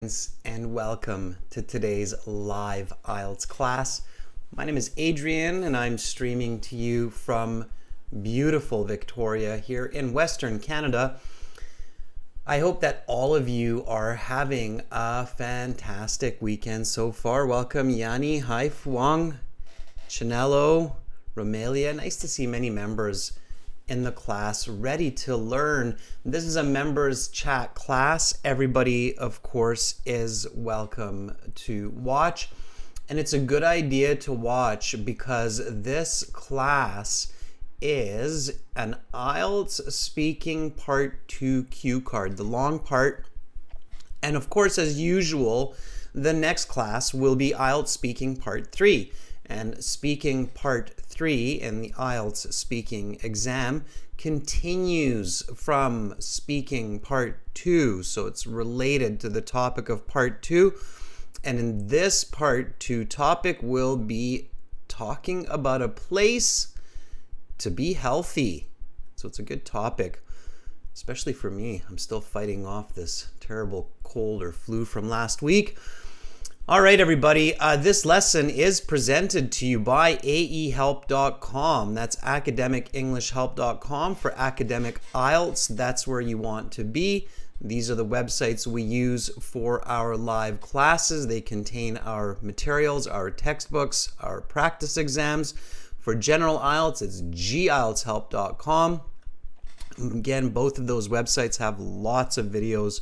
And welcome to today's live IELTS class. My name is Adrian and I'm streaming to you from beautiful Victoria here in Western Canada. I hope that all of you are having a fantastic weekend so far. Welcome Yanni, hi Fuang, Chanello, Romelia. Nice to see many members in the class ready to learn. This is a members chat class. Everybody, of course, is welcome to watch. And it's a good idea to watch because this class is an IELTS speaking part 2 cue card, the long part. And of course, as usual, the next class will be IELTS speaking part 3. And speaking part 3 in the IELTS speaking exam continues from speaking part 2. So it's related to the topic of part 2. And in this part 2 topic, we'll be talking about a place to be healthy. So it's a good topic, especially for me. I'm still fighting off this terrible cold or flu from last week. All right, everybody, this lesson is presented to you by aehelp.com. That's academicenglishhelp.com for academic IELTS. That's where you want to be. These are the websites we use for our live classes. They contain our materials, our textbooks, our practice exams. For general IELTS, it's gieltshelp.com. Again, both of those websites have lots of videos,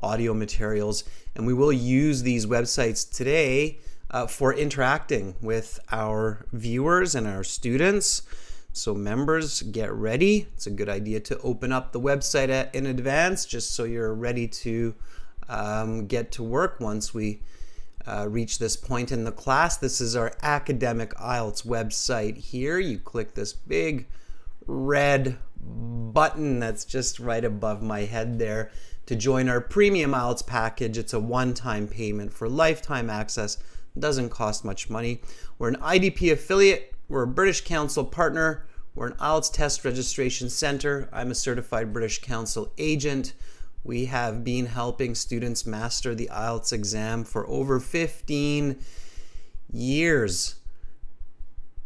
audio materials, and we will use these websites today for interacting with our viewers and our students. So members, get ready. It's a good idea to open up the website in advance just so you're ready to get to work once we reach this point in the class. This is our academic IELTS website here. You click this big red button that's just right above my head there to join our premium IELTS package. It's a one-time payment for lifetime access. It doesn't cost much money. We're an IDP affiliate. We're a British Council partner. We're an IELTS test registration center. I'm a certified British Council agent. We have been helping students master the IELTS exam for over 15 years.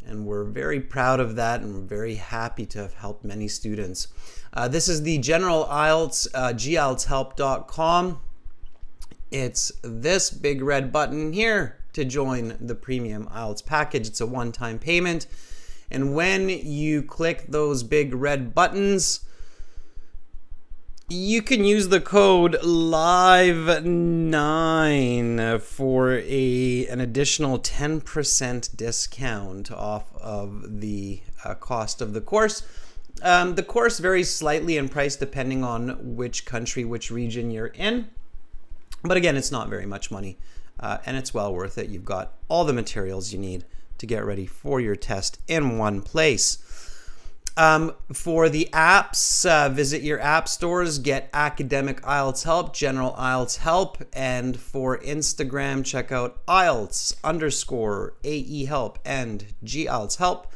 And we're very proud of that, and we're very happy to have helped many students. This is the general IELTS, gieltshelp.com. It's this big red button here to join the premium IELTS package. It's a one-time payment. And when you click those big red buttons, you can use the code LIVE9 for an additional 10% discount off of the cost of the course. The course varies slightly in price depending on which country, which region you're in. But again, it's not very much money, and it's well worth it. You've got all the materials you need to get ready for your test in one place. For the apps, visit your app stores, get Academic IELTS Help, General IELTS Help, and for Instagram, check out IELTS_AE Help and GIELTS Help.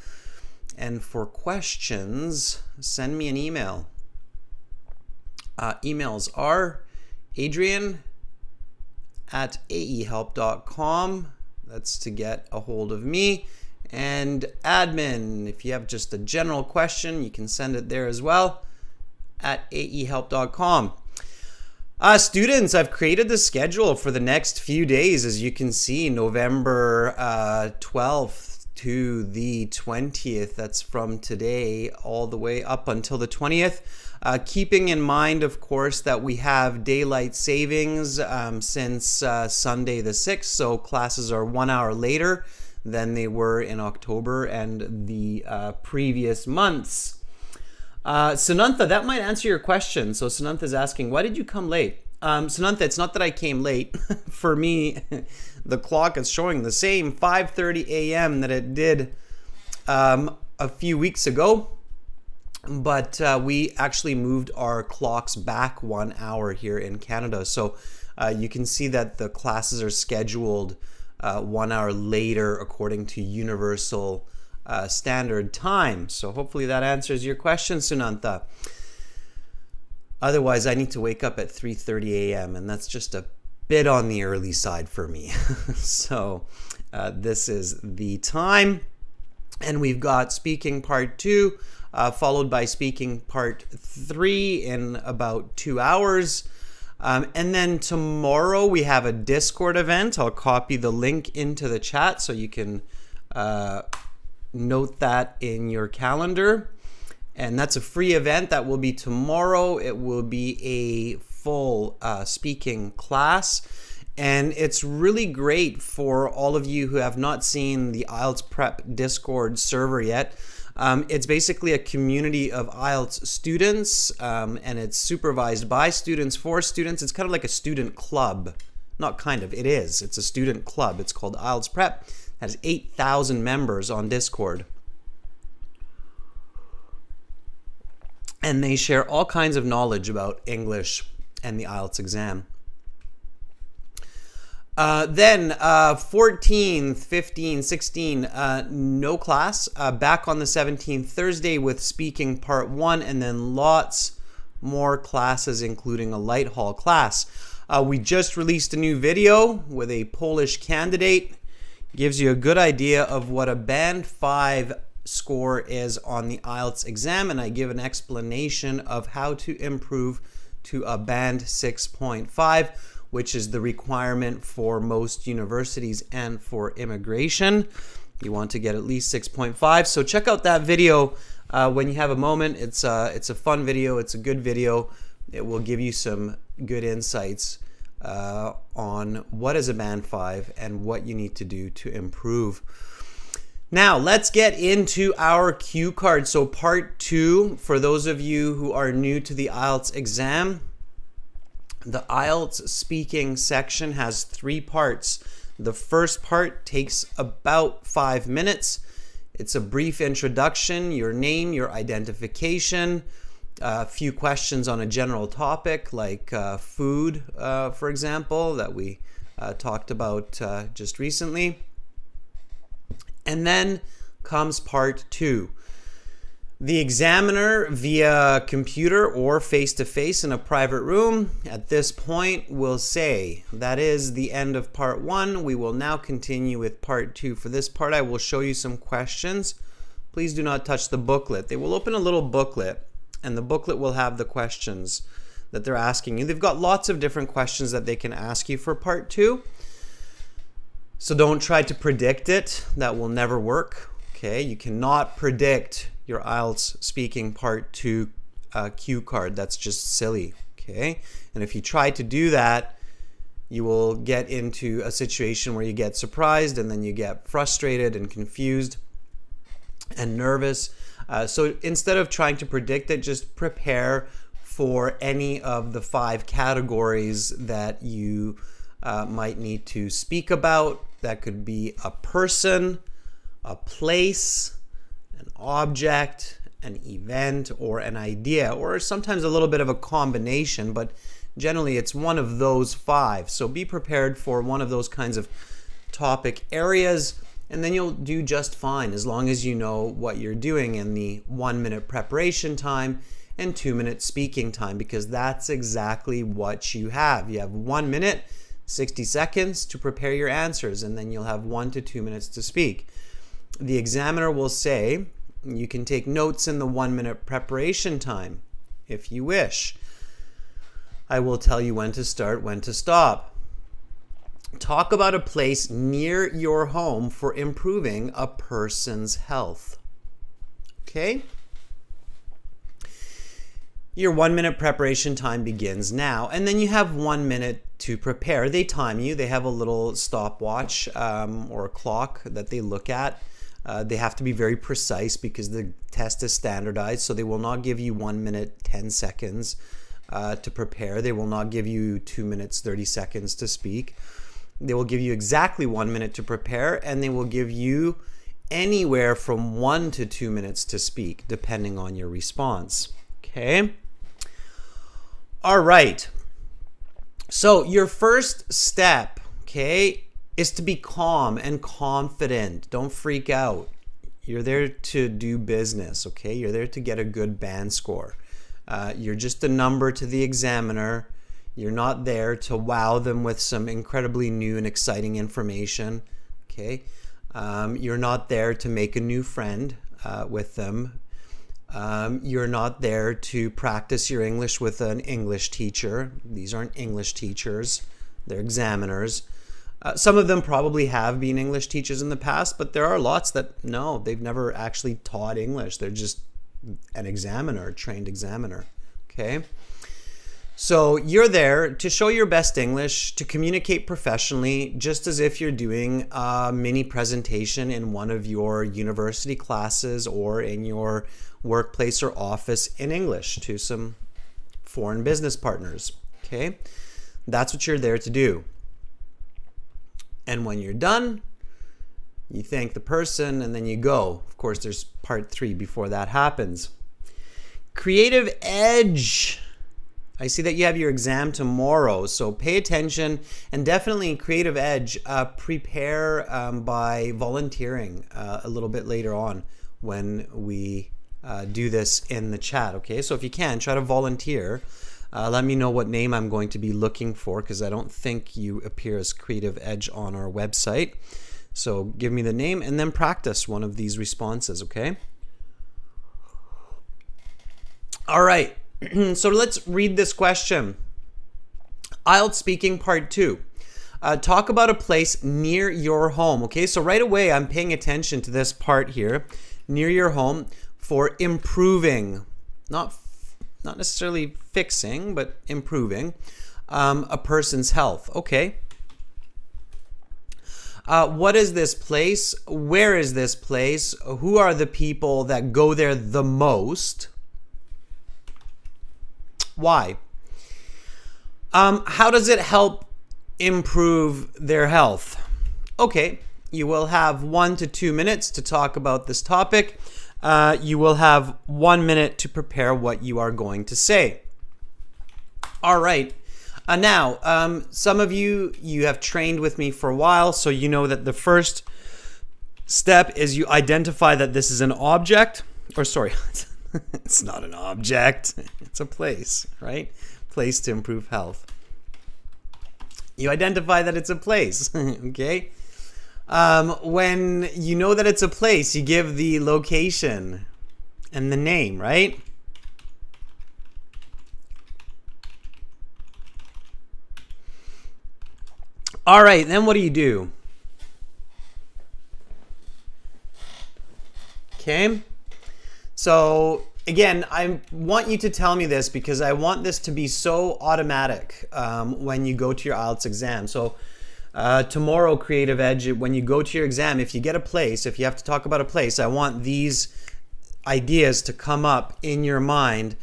And for questions, send me an email. Emails are adrian@aehelp.com. That's to get a hold of me. And admin, if you have just a general question, you can send it there as well at aehelp.com. Students, I've created the schedule for the next few days. As you can see, November 12th to the 20th. That's from today all the way up until the 20th. Keeping in mind, of course, that we have daylight savings since Sunday the 6th. So classes are 1 hour later than they were in October and the previous months. Sunantha, that might answer your question. So Sunantha is asking, why did you come late? Sunantha, it's not that I came late. For me, the clock is showing the same 5:30 a.m. that it did a few weeks ago. But we actually moved our clocks back 1 hour here in Canada. So you can see that the classes are scheduled 1 hour later according to Universal Standard Time. So hopefully that answers your question, Sunantha. Otherwise, I need to wake up at 3:30 a.m. and that's just a bit on the early side for me. So this is the time. And we've got speaking part 2, followed by speaking part 3 in about 2 hours. And then tomorrow we have a Discord event. I'll copy the link into the chat so you can note that in your calendar. And that's a free event that will be tomorrow. It will be a full speaking class. And it's really great for all of you who have not seen the IELTS Prep Discord server yet. It's basically a community of IELTS students, and it's supervised by students for students. It's kind of like a student club. Not kind of, it is. It's a student club. It's called IELTS Prep. It has 8,000 members on Discord. And they share all kinds of knowledge about English and the IELTS exam. Then 14th, 15, 16, no class. Back on the 17th, Thursday, with speaking part 1, and then lots more classes, including a light hall class. We just released a new video with a Polish candidate. Gives you a good idea of what a band 5 score is on the IELTS exam, and I give an explanation of how to improve to a band 6.5, which is the requirement for most universities and for immigration. You want to get at least 6.5. So check out that video when you have a moment. It's a fun video. It's a good video. It will give you some good insights on what is a band 5 and what you need to do to improve. Now, let's get into our cue card. So part 2, for those of you who are new to the IELTS exam, the IELTS speaking section has 3 parts. The first part takes about 5 minutes. It's a brief introduction, your name, your identification, a few questions on a general topic like food, for example, that we talked about just recently. And then comes part 2. The examiner, via computer or face-to-face in a private room, at this point will say, that is the end of part 1. We will now continue with part 2. For this part, I will show you some questions. Please do not touch the booklet. They will open a little booklet, and the booklet will have the questions that they're asking you. They've got lots of different questions that they can ask you for part 2. So don't try to predict it. That will never work. Okay, you cannot predict your IELTS speaking part 2 cue card. That's just silly. Okay, and if you try to do that, you will get into a situation where you get surprised and then you get frustrated and confused and nervous. So instead of trying to predict it, just prepare for any of the 5 categories that you might need to speak about. That could be a person, a place, an object, an event, or an idea, or sometimes a little bit of a combination, but generally it's one of those 5. So be prepared for one of those kinds of topic areas, and then you'll do just fine as long as you know what you're doing in the 1-minute preparation time and 2-minute speaking time, because that's exactly what you have. You have 1 minute, 60 seconds to prepare your answers, and then you'll have 1 to 2 minutes to speak. The examiner will say you can take notes in the 1-minute preparation time if you wish. I will tell you when to start, when to stop. Talk about a place near your home for improving a person's health. Okay? Your 1-minute preparation time begins now, and then you have 1 minute to prepare. They time you. They have a little stopwatch or a clock that they look at. They have to be very precise because the test is standardized, so they will not give you 1 minute 10 seconds to prepare. They will not give you 2 minutes 30 seconds to speak. They will give you exactly 1 minute to prepare, and they will give you anywhere from 1 to 2 minutes to speak, depending on your response. Okay? All right. So your first step, okay, is to be calm and confident. Don't freak out. You're there to do business, okay? You're there to get a good band score. You're just a number to the examiner. You're not there to wow them with some incredibly new and exciting information. Okay. You're not there to make a new friend with them. You're not there to practice your English with an English teacher. These aren't English teachers. They're examiners. Some of them probably have been English teachers in the past, but there are lots that, no, they've never actually taught English. They're just an examiner, a trained examiner. Okay? So you're there to show your best English, to communicate professionally, just as if you're doing a mini presentation in one of your university classes or in your workplace or office in English to some foreign business partners. Okay? That's what you're there to do. And when you're done, you thank the person and then you go. Of course, there's part 3 before that happens. Creative edge. I see that you have your exam tomorrow, so pay attention, and definitely creative edge, prepare by volunteering a little bit later on when we do this in the chat, okay? So if you can, try to volunteer. Let me know what name I'm going to be looking for, because I don't think you appear as creative edge on our website. So give me the name and then practice one of these responses, okay? All right. So let's read this question. IELTS speaking part 2. Talk about a place near your home. Okay, so right away I'm paying attention to this part here, near your home, for improving, not necessarily fixing, but improving a person's health. Okay. What is this place? Where is this place? Who are the people that go there the most? Why? How does it help improve their health? Okay, you will have 1 to 2 minutes to talk about this topic. You will have 1 minute to prepare what you are going to say. All right. Now, some of you have trained with me for a while, so you know that the first step is you identify that this is an object, or sorry, it's not an object, it's a place, right? Place to improve health. You identify that it's a place, okay? When you know that it's a place, you give the location and the name, right? All right, then what do? Okay. So again, I want you to tell me this because I want this to be so automatic when you go to your IELTS exam. So tomorrow, Creative Edge, when you go to your exam, if you get a place, if you have to talk about a place, I want these ideas to come up in your mind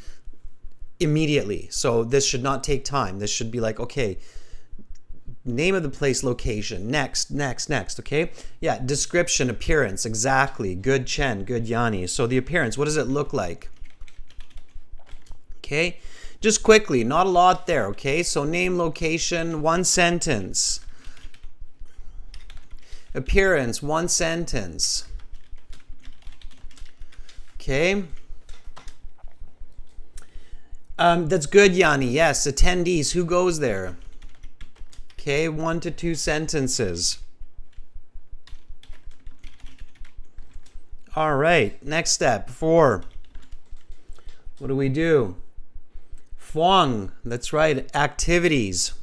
immediately. So this should not take time. This should be like, okay, name of the place, location, next, okay? Yeah, description, appearance, exactly. Good Chen, good Yanni. So the appearance, what does it look like? Okay, just quickly, not a lot there, okay? So name, location, 1 sentence. Appearance, 1 sentence. Okay. That's good, Yanni. Yes, attendees, who goes there? Okay, 1 to 2 sentences. All right, next step, 4. What do? Fuang, that's right, activities.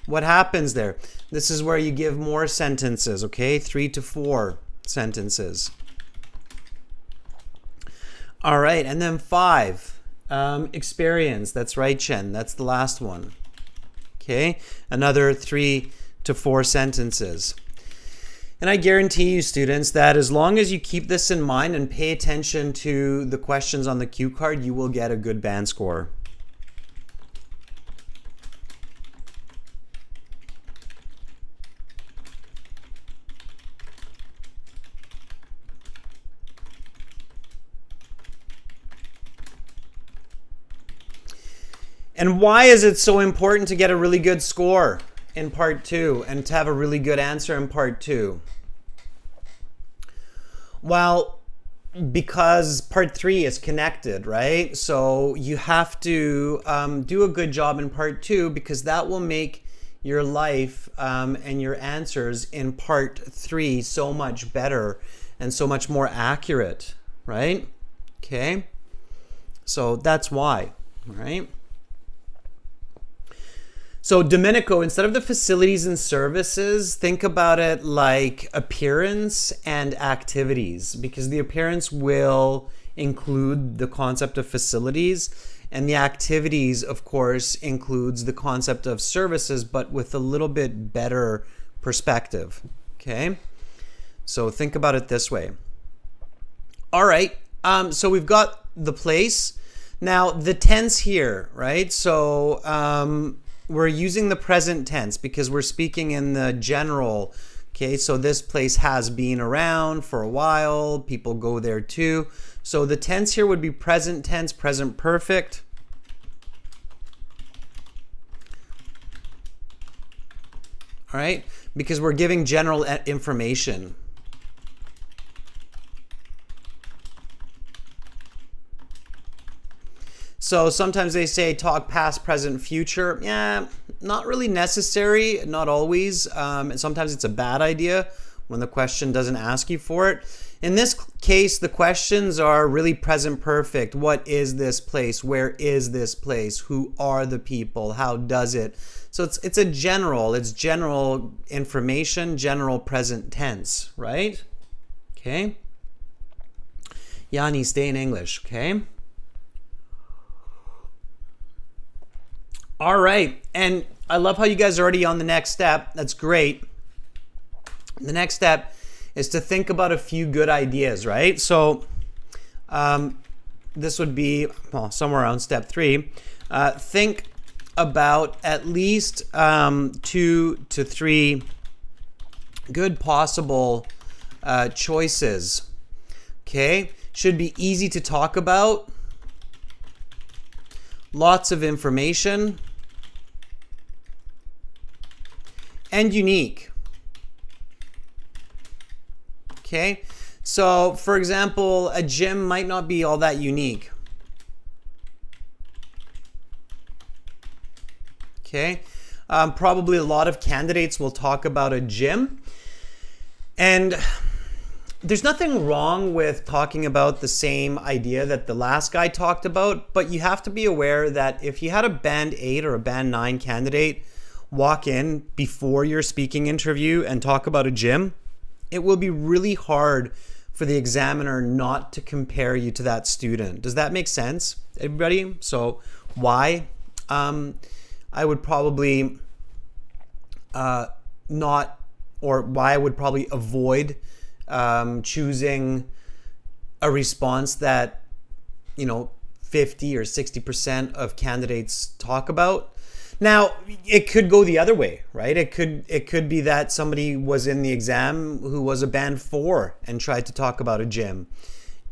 What happens there? This is where you give more sentences, okay? 3 to 4 sentences. All right, and then 5, experience. That's right, Chen. That's the last one. Okay, another 3 to 4 sentences. And I guarantee you, students, that as long as you keep this in mind and pay attention to the questions on the cue card, you will get a good band score. And why is it so important to get a really good score in part 2 and to have a really good answer in part 2? Well, because part 3 is connected, right? So you have to do a good job in part 2, because that will make your life and your answers in part 3 so much better and so much more accurate, right? Okay, so that's why, right? So Domenico, instead of the facilities and services, think about it like appearance and activities, because the appearance will include the concept of facilities, and the activities, of course, includes the concept of services, but with a little bit better perspective, okay? So think about it this way. All right, so we've got the place. Now, the tense here, right? So we're using the present tense because we're speaking in the general. Okay, so this place has been around for a while. People go there too. So the tense here would be present tense, present perfect. All right, because we're giving general information. So sometimes they say talk past, present, future. Yeah, not really necessary, not always. And sometimes it's a bad idea when the question doesn't ask you for it. In this case, the questions are really present perfect. What is this place? Where is this place? Who are the people? How does it? So it's general information, general present tense, right? Okay. Yanni, stay in English, okay? All right, and I love how you guys are already on the next step. That's great. The next step is to think about a few good ideas, right? So this would be, well, somewhere around step 3. Think about at least 2 to 3 good possible choices, okay? Should be easy to talk about. Lots of information, and unique. Okay, so for example, a gym might not be all that unique. Okay, probably a lot of candidates will talk about a gym, and there's nothing wrong with talking about the same idea that the last guy talked about, but you have to be aware that if you had a band 8 or a band 9 candidate walk in before your speaking interview and talk about a gym, it will be really hard for the examiner not to compare you to that student. Does that make sense, everybody? So why? I would probably not, or why I would probably avoid choosing a response that 50 or 60% of candidates talk about. Now, it could go the other way, right? It could be that somebody was in the exam who was a band 4 and tried to talk about a gym,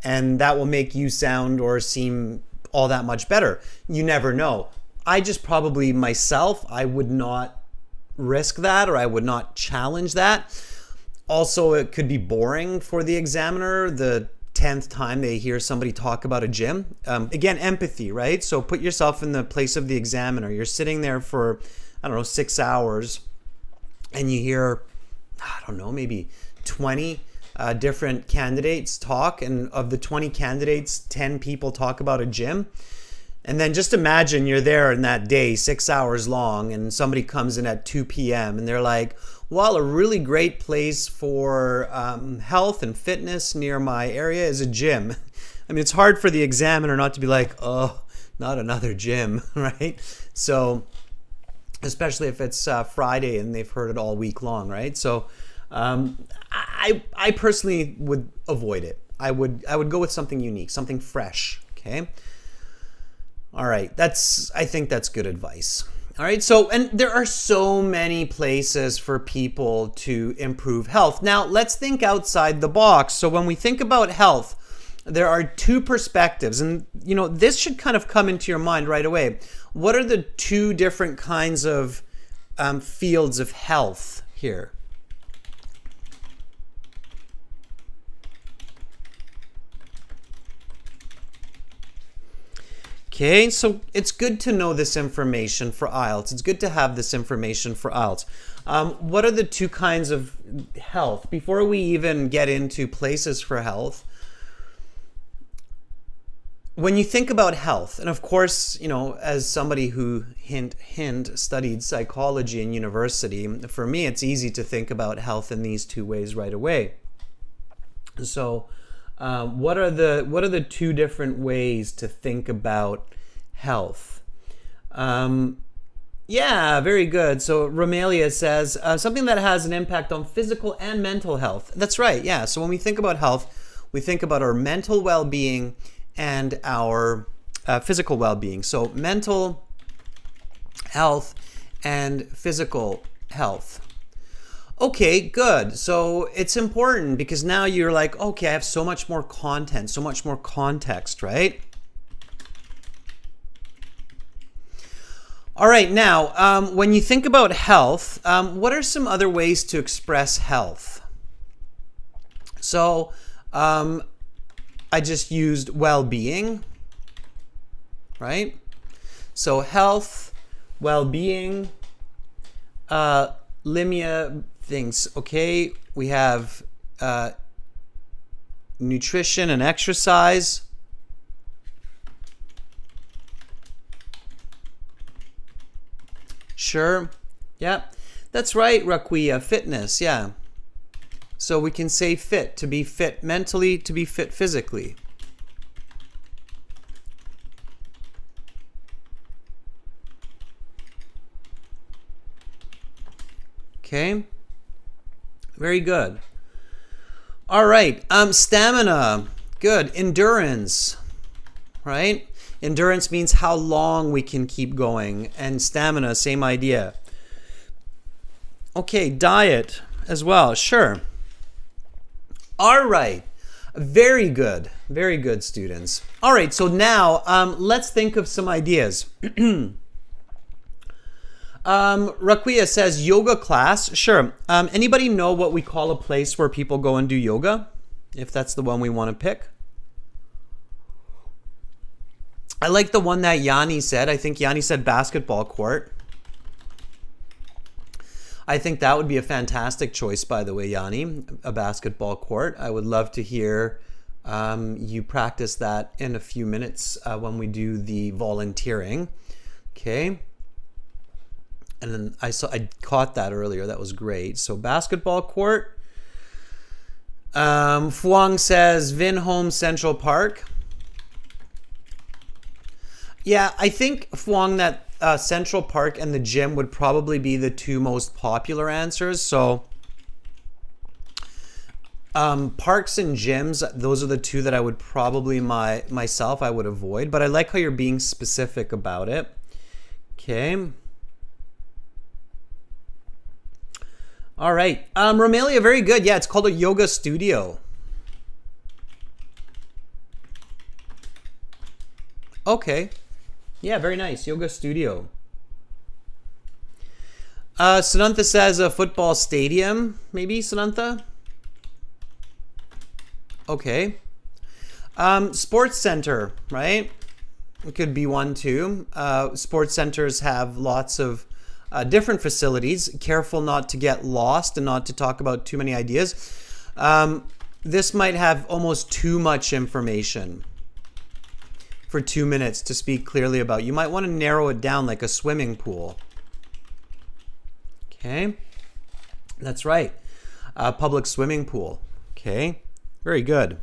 and that will make you sound or seem all that much better. You never know. I just probably myself, I would not risk that, or I would not challenge that. Also, it could be boring for the examiner the 10th time they hear somebody talk about a gym. Again, empathy, right? So put yourself in the place of the examiner. You're sitting there for, 6 hours, and you hear, maybe 20 different candidates talk, and of the 20 candidates, 10 people talk about a gym. And then just imagine you're there in that day, 6 hours long, and somebody comes in at 2 p.m. and they're like, well, a really great place for health and fitness near my area is a gym. I mean, it's hard for the examiner not to be like, oh, not another gym, right? So, especially if it's Friday and they've heard it all week long, right? So, I personally would avoid it. I would go with something unique, something fresh, okay? All right, I think that's good advice. All right, so, and there are so many places for people to improve health. Now, let's think outside the box. So when we think about health, there are 2 perspectives, and this should kind of come into your mind right away. What are the 2 different kinds of fields of health here? Okay, so it's good to know this information for IELTS. It's good to have this information for IELTS. What are the two kinds of health? Before we even get into places for health, when you think about health, and of course, you know, as somebody who studied psychology in university, for me, it's easy to think about health in these two ways right away. So, what are the two different ways to think about health? Yeah, very good. So Romelia says something that has an impact on physical and mental health. That's right. Yeah. So when we think about health, we think about our mental well-being and our physical well-being. So mental health and physical health. Okay, good. So it's important because now you're like, okay, I have so much more content, so much more context, right? All right, now, when you think about health, what are some other ways to express health? So, I just used well-being, right? So health, well-being, Limia thinks, okay, we have nutrition and exercise. Sure, yeah, that's right, Raquia, fitness, yeah. So we can say fit, to be fit mentally, to be fit physically. Okay, very good. All right, stamina, good. Endurance, right? Endurance means how long we can keep going, and stamina, same idea. Okay, diet as well, sure. All right, very good, students. All right, so now let's think of some ideas. Raquia says yoga class, sure. Anybody know what we call a place where people go and do yoga? If that's the one we want to pick. I like the one that Yanni said. I think Yanni said basketball court. I think that would be a fantastic choice, by the way, Yanni, a basketball court. I would love to hear you practice that in a few minutes when we do the volunteering. Okay. And then I caught that earlier. That was great. So basketball court. Fuang says Vinhome Central Park. Yeah, I think, Fuang, that Central Park and the gym would probably be the two most popular answers. So parks and gyms, those are the two that I would probably myself I would avoid. But I like how you're being specific about it. Okay. All right. Romelia, very good. Yeah, it's called a yoga studio. Okay. Yeah, very nice. Yoga studio. Sanantha says a football stadium, maybe, Sanantha? Okay. Sports center, right? It could be one too. Sports centers have lots of different facilities. Careful not to get lost and not to talk about too many ideas. This might have almost too much information for 2 minutes to speak clearly about. You might want to narrow it down like a swimming pool. Okay, that's right. Public swimming pool. Okay, very good.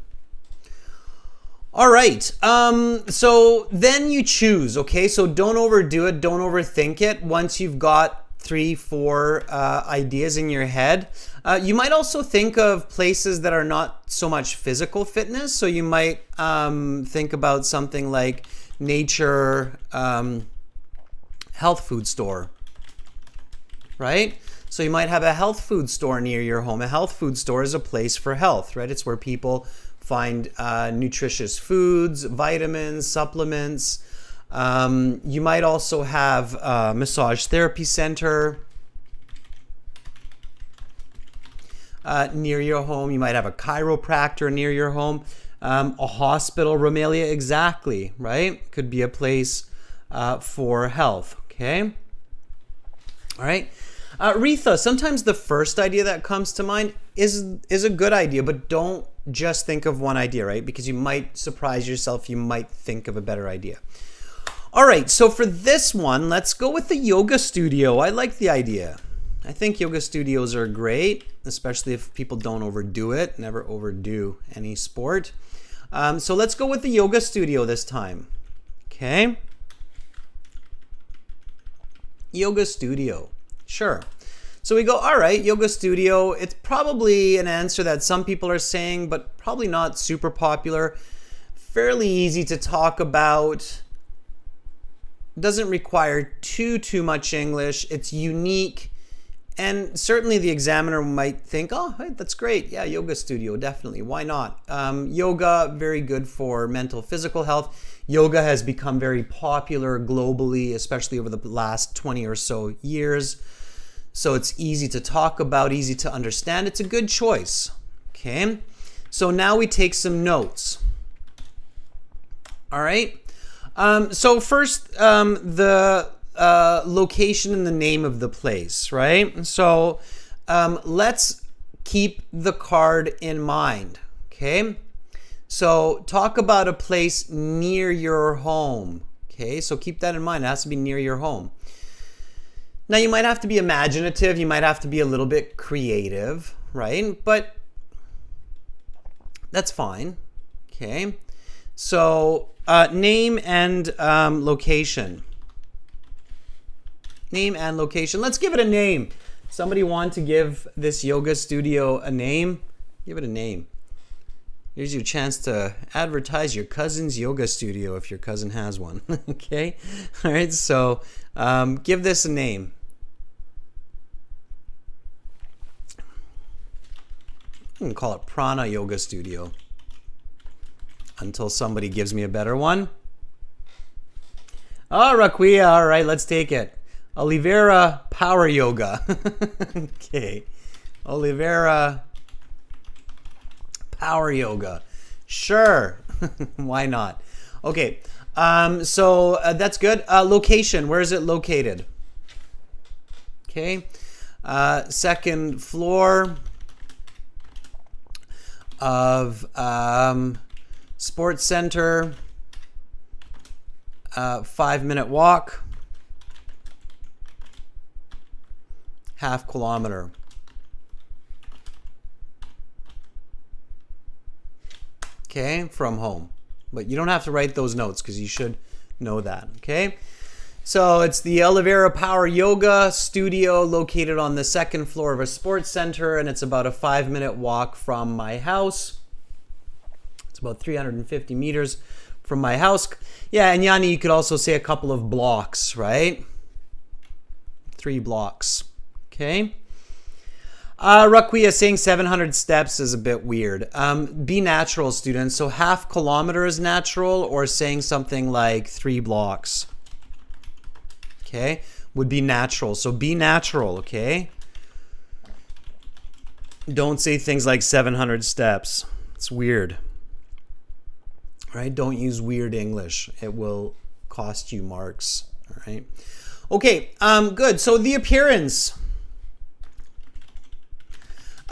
All right, so then you choose, okay? So don't overdo it, don't overthink it. Once you've got 3-4 ideas in your head, you might also think of places that are not so much physical fitness. So you might think about something like nature health food store, right? So you might have a health food store near your home. A health food store is a place for health, right? It's where people find nutritious foods, vitamins, supplements. You might also have a massage therapy center near your home. You might have a chiropractor near your home. A hospital, Romelia, exactly, right? Could be a place for health, okay? All right. Retha, sometimes the first idea that comes to mind is a good idea, but don't just think of one idea, right? Because you might surprise yourself. You might think of a better idea. All right, so for this one, let's go with the yoga studio. I like the idea. I think yoga studios are great, especially if people don't overdo it. Never overdo any sport. So let's go with the yoga studio this time. Okay. Yoga studio. Sure. So we go, all right, yoga studio. It's probably an answer that some people are saying, but probably not super popular. Fairly easy to talk about. Doesn't require too much English. It's unique. And certainly the examiner might think, oh, hey, that's great. Yeah, yoga studio, definitely. Why not? Yoga, very good for mental, physical health. Yoga has become very popular globally, especially over the last 20 or so years. So it's easy to talk about, easy to understand. It's a good choice. Okay. So now we take some notes. All right. So first, the location and the name of the place, right? So let's keep the card in mind, okay? So talk about a place near your home, okay? So keep that in mind. It has to be near your home. Now, you might have to be imaginative. You might have to be a little bit creative, right? But that's fine, okay? So name and location. Name and location. Let's give it a name. Somebody want to give this yoga studio a name? Give it a name. Here's your chance to advertise your cousin's yoga studio if your cousin has one. Okay? All right, so give this a name. I can call it Prana Yoga Studio until somebody gives me a better one. Oh, Raquia, all right, let's take it. Oliveira Power Yoga. Okay. Oliveira Power Yoga. Sure. Why not? Okay. So that's good. Location. Where is it located? Okay. Second floor of Sports Center. 5-minute walk. Half kilometer. Okay, from home. But you don't have to write those notes because you should know that. Okay, so it's the Oliveira Power Yoga Studio located on the second floor of a sports center, and it's about a 5-minute walk from my house. It's about 350 meters from my house. Yeah, and Yanni, you could also say a couple of blocks, right? 3 blocks. Okay. Raquia saying 700 steps is a bit weird. Be natural, students. So half kilometer is natural, or saying something like 3 blocks. Okay. Would be natural. So be natural, okay? Don't say things like 700 steps. It's weird. Right? Don't use weird English. It will cost you marks. All right. Okay. Good. So the appearance.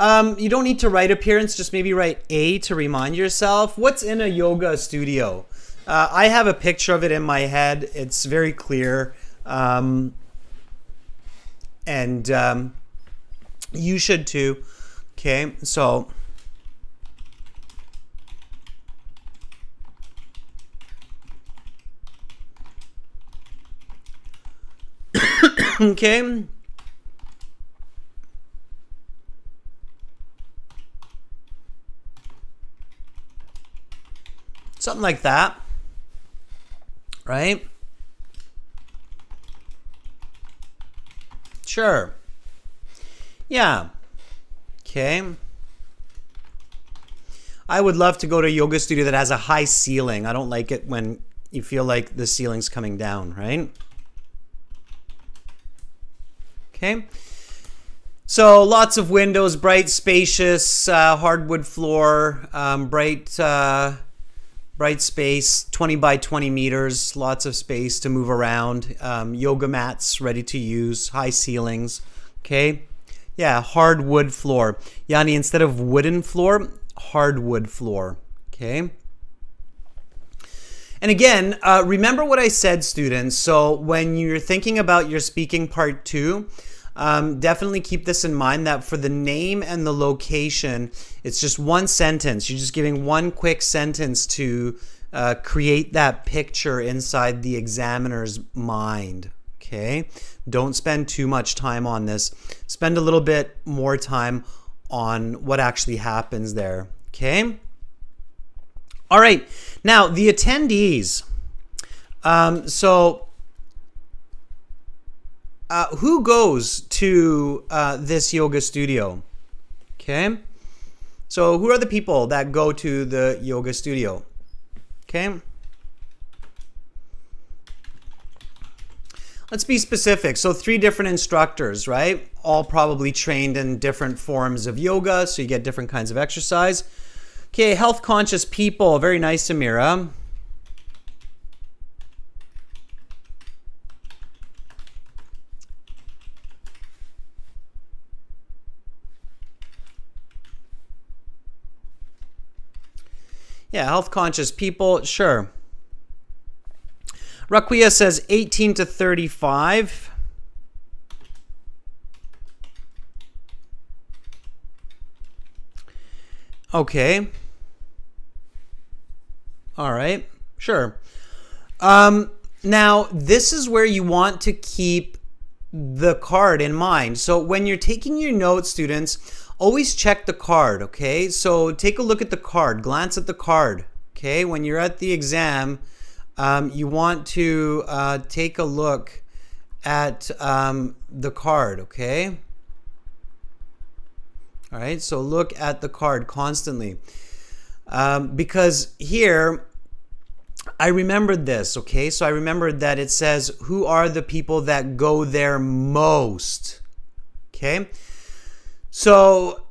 You don't need to write appearance, just maybe write A to remind yourself. What's in a yoga studio? I have a picture of it in my head. It's very clear. And you should too. Okay, so okay. Something like that, right? Sure. Yeah. Okay. I would love to go to a yoga studio that has a high ceiling. I don't like it when you feel like the ceiling's coming down, right? Okay. So lots of windows, bright, spacious, hardwood floor, bright space, 20 by 20 meters, lots of space to move around, yoga mats ready to use, high ceilings, okay? Yeah, hardwood floor. Yani, instead of wooden floor, hardwood floor, okay? And again, remember what I said, students. So when you're thinking about your speaking part 2, definitely keep this in mind that for the name and the location, it's just one sentence. You're just giving one quick sentence to create that picture inside the examiner's mind. Okay? Don't spend too much time on this. Spend a little bit more time on what actually happens there. Okay? All right. Now, the attendees. Who goes to this yoga studio? Okay. So who are the people that go to the yoga studio? Okay. Let's be specific. So 3 different instructors, right? All probably trained in different forms of yoga, so you get different kinds of exercise. Okay, health conscious people. Very nice, Amira. Yeah, health conscious people, sure. Raquia says 18 to 35. Okay. All right, sure. Now, this is where you want to keep the card in mind. So when you're taking your notes, students, always check the card, okay? So take a look at the card, glance at the card, okay? When you're at the exam, you want to take a look at the card, okay? All right, so look at the card constantly. Because here, I remembered this, okay? So I remembered that it says, who are the people that go there most? Okay? So,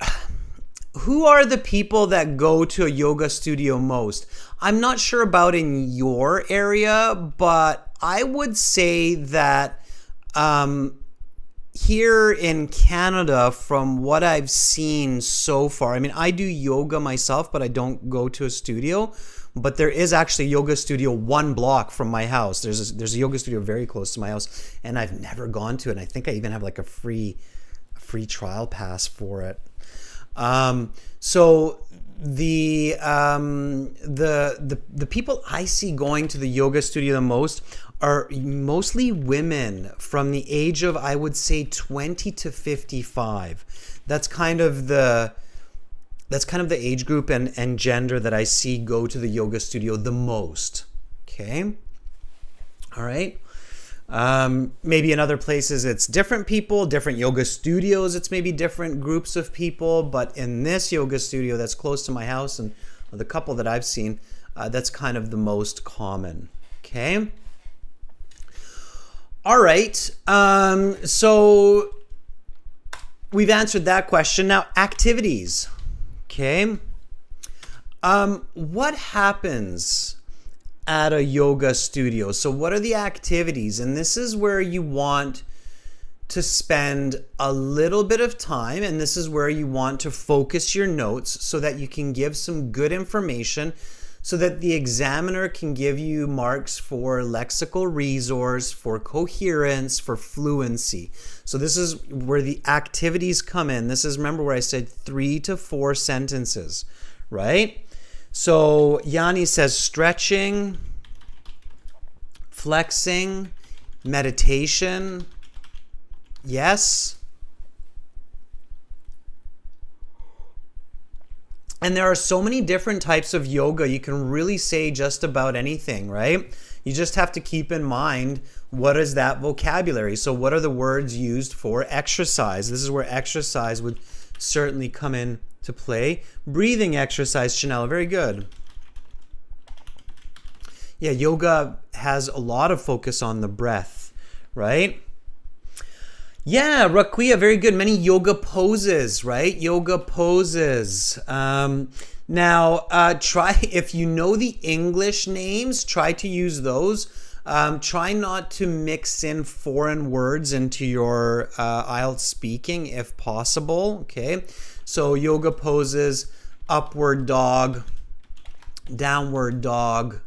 who are the people that go to a yoga studio most? I'm not sure about in your area, but I would say that here in Canada, from what I've seen so far, I mean, I do yoga myself, but I don't go to a studio. But there is actually a yoga studio 1 block from my house. There's a yoga studio very close to my house, and I've never gone to it. And I think I even have like a free trial pass for it. So the people I see going to the yoga studio the most are mostly women from the age of, I would say, 20 to 55. That's kind of the age group and gender that I see go to the yoga studio the most. Okay. All right. Maybe in other places it's different people, different yoga studios, it's maybe different groups of people, but in this yoga studio that's close to my house and the couple that I've seen, that's kind of the most common. Okay. All right. So we've answered that question. Now, activities. Okay. What happens at a yoga studio? So what are the activities? And this is where you want to spend a little bit of time, and this is where you want to focus your notes so that you can give some good information so that the examiner can give you marks for lexical resource, for coherence, for fluency. So this is where the activities come in. This is, remember where I said 3 to 4 sentences, right? So Yanni says stretching, flexing, meditation. Yes. And there are so many different types of yoga. You can really say just about anything, right? You just have to keep in mind, what is that vocabulary? So what are the words used for exercise? This is where exercise would certainly come in to play. Breathing exercise, Chanel, very good. Yeah, yoga has a lot of focus on the breath, right? Yeah, Rakuya, very good. Many yoga poses, right? Yoga poses. Try, if you know the English names, try to use those. Try not to mix in foreign words into your IELTS speaking if possible, okay? So yoga poses, upward dog, downward dog,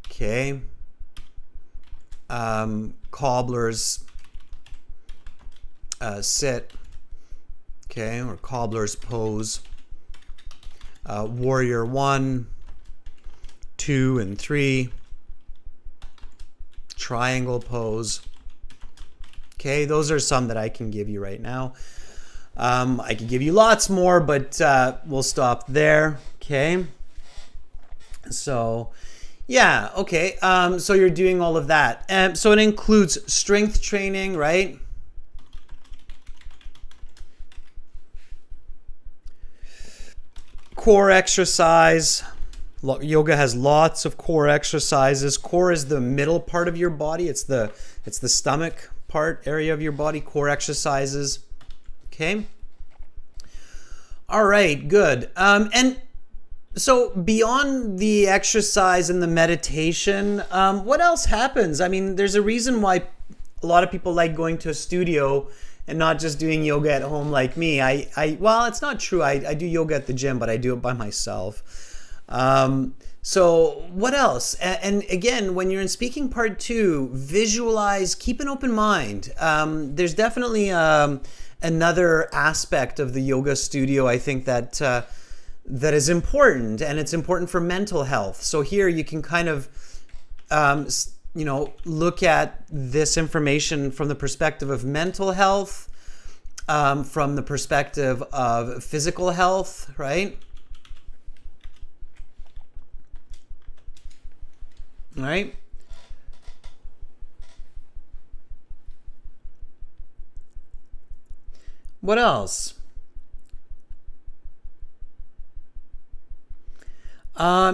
okay? Cobblers, sit, okay, or cobbler's pose, warrior 1, 2, and 3, triangle pose. Okay, those are some that I can give you right now. I could give you lots more, but we'll stop there. Okay, so yeah, okay, so you're doing all of that. So it includes strength training, right? Core exercise. Yoga has lots of core exercises. Core is the middle part of your body. It's the stomach part area of your body. Core exercises. Okay. All right, good. And so beyond the exercise and the meditation, what else happens? I mean, there's a reason why a lot of people like going to a studio and not just doing yoga at home like me. Well, it's not true. I do yoga at the gym, but I do it by myself. So what else? And again, when you're in speaking part 2, visualize, keep an open mind. There's definitely another aspect of the yoga studio, I think, that is important, and it's important for mental health. So here you can kind of look at this information from the perspective of mental health, from the perspective of physical health, right? All right. What else?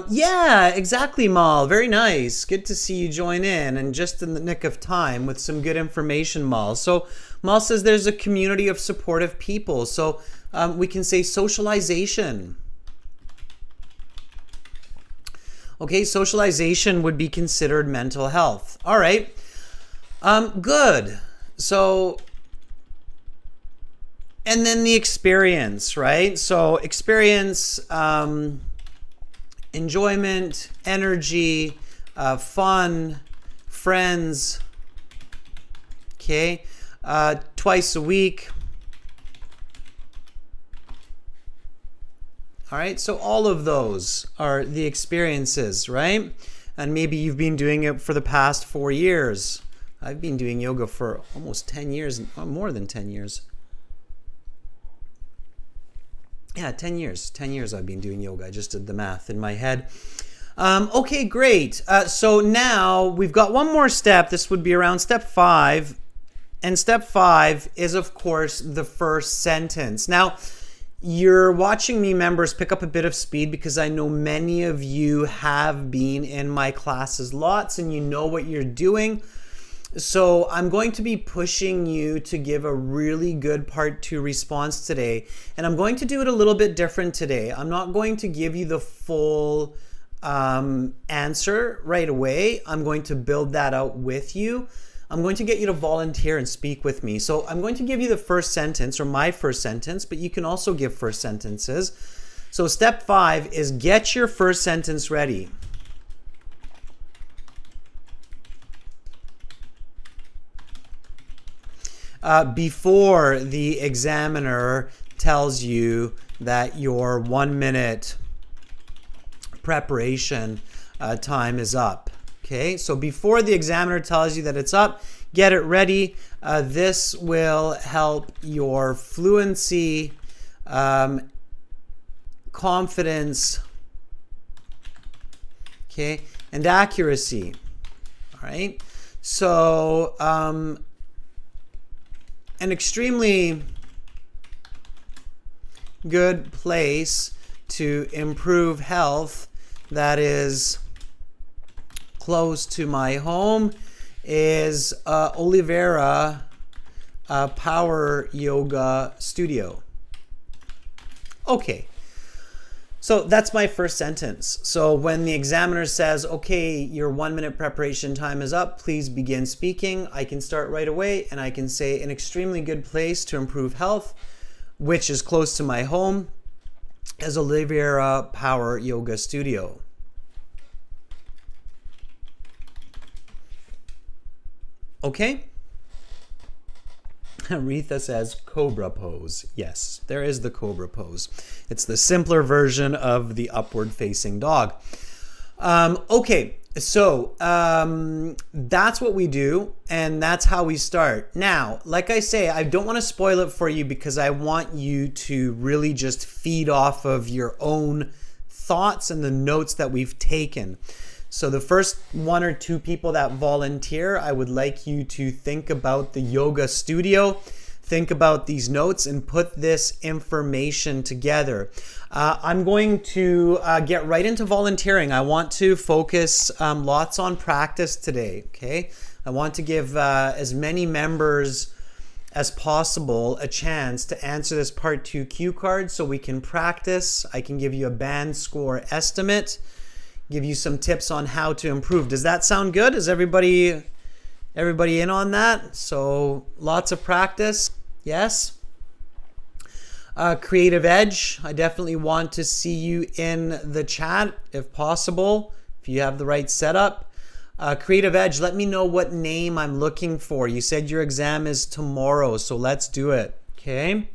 Yeah, exactly, Mal. Very nice. Good to see you join in, and just in the nick of time with some good information, Mal. So Mal says there's a community of supportive people. So we can say socialization. Okay, socialization would be considered mental health. All right, good. So, and then the experience, right? So experience, enjoyment, energy, fun, friends, okay? Twice a week. All right, so all of those are the experiences, right? And maybe you've been doing it for the past 4 years. I've been doing yoga for almost 10 years, more than 10 years. Yeah, 10 years. 10 years I've been doing yoga. I just did the math in my head. Okay, great. So now we've got one more step. This would be around step 5. And step 5 is, of course, the first sentence. Now, you're watching me, members, pick up a bit of speed because I know many of you have been in my classes lots and you know what you're doing. So I'm going to be pushing you to give a really good part 2 response today. And I'm going to do it a little bit different today. I'm not going to give you the full answer right away. I'm going to build that out with you. I'm going to get you to volunteer and speak with me. So I'm going to give you the first sentence, or my first sentence, but you can also give first sentences. So step 5 is get your first sentence ready. Before the examiner tells you that your 1 minute preparation time is up. Okay, so before the examiner tells you that it's up, get it ready. This will help your fluency, confidence, okay, and accuracy. All right, so an extremely good place to improve health that is close to my home is Oliveira Power Yoga Studio. Okay. So that's my first sentence. So when the examiner says, okay, your 1 minute preparation time is up, please begin speaking, I can start right away and I can say an extremely good place to improve health, which is close to my home, is Oliveira Power Yoga Studio. Okay? Aretha says cobra pose. Yes, there is the cobra pose. It's the simpler version of the upward facing dog. Okay, so that's what we do, and that's how we start. Now, like I say, I don't want to spoil it for you because I want you to really just feed off of your own thoughts and the notes that we've taken. So the first 1 or 2 people that volunteer, I would like you to think about the yoga studio, think about these notes, and put this information together. I'm going to get right into volunteering. I want to focus lots on practice today, okay? I want to give as many members as possible a chance to answer this part 2 cue card so we can practice. I can give you a band score estimate, give you some tips on how to improve. Does that sound good? Is everybody in on that? So lots of practice. Yes. Creative Edge, I definitely want to see you in the chat if possible, if you have the right setup. Creative Edge, let me know what name I'm looking for. You said your exam is tomorrow, so let's do it. Okay.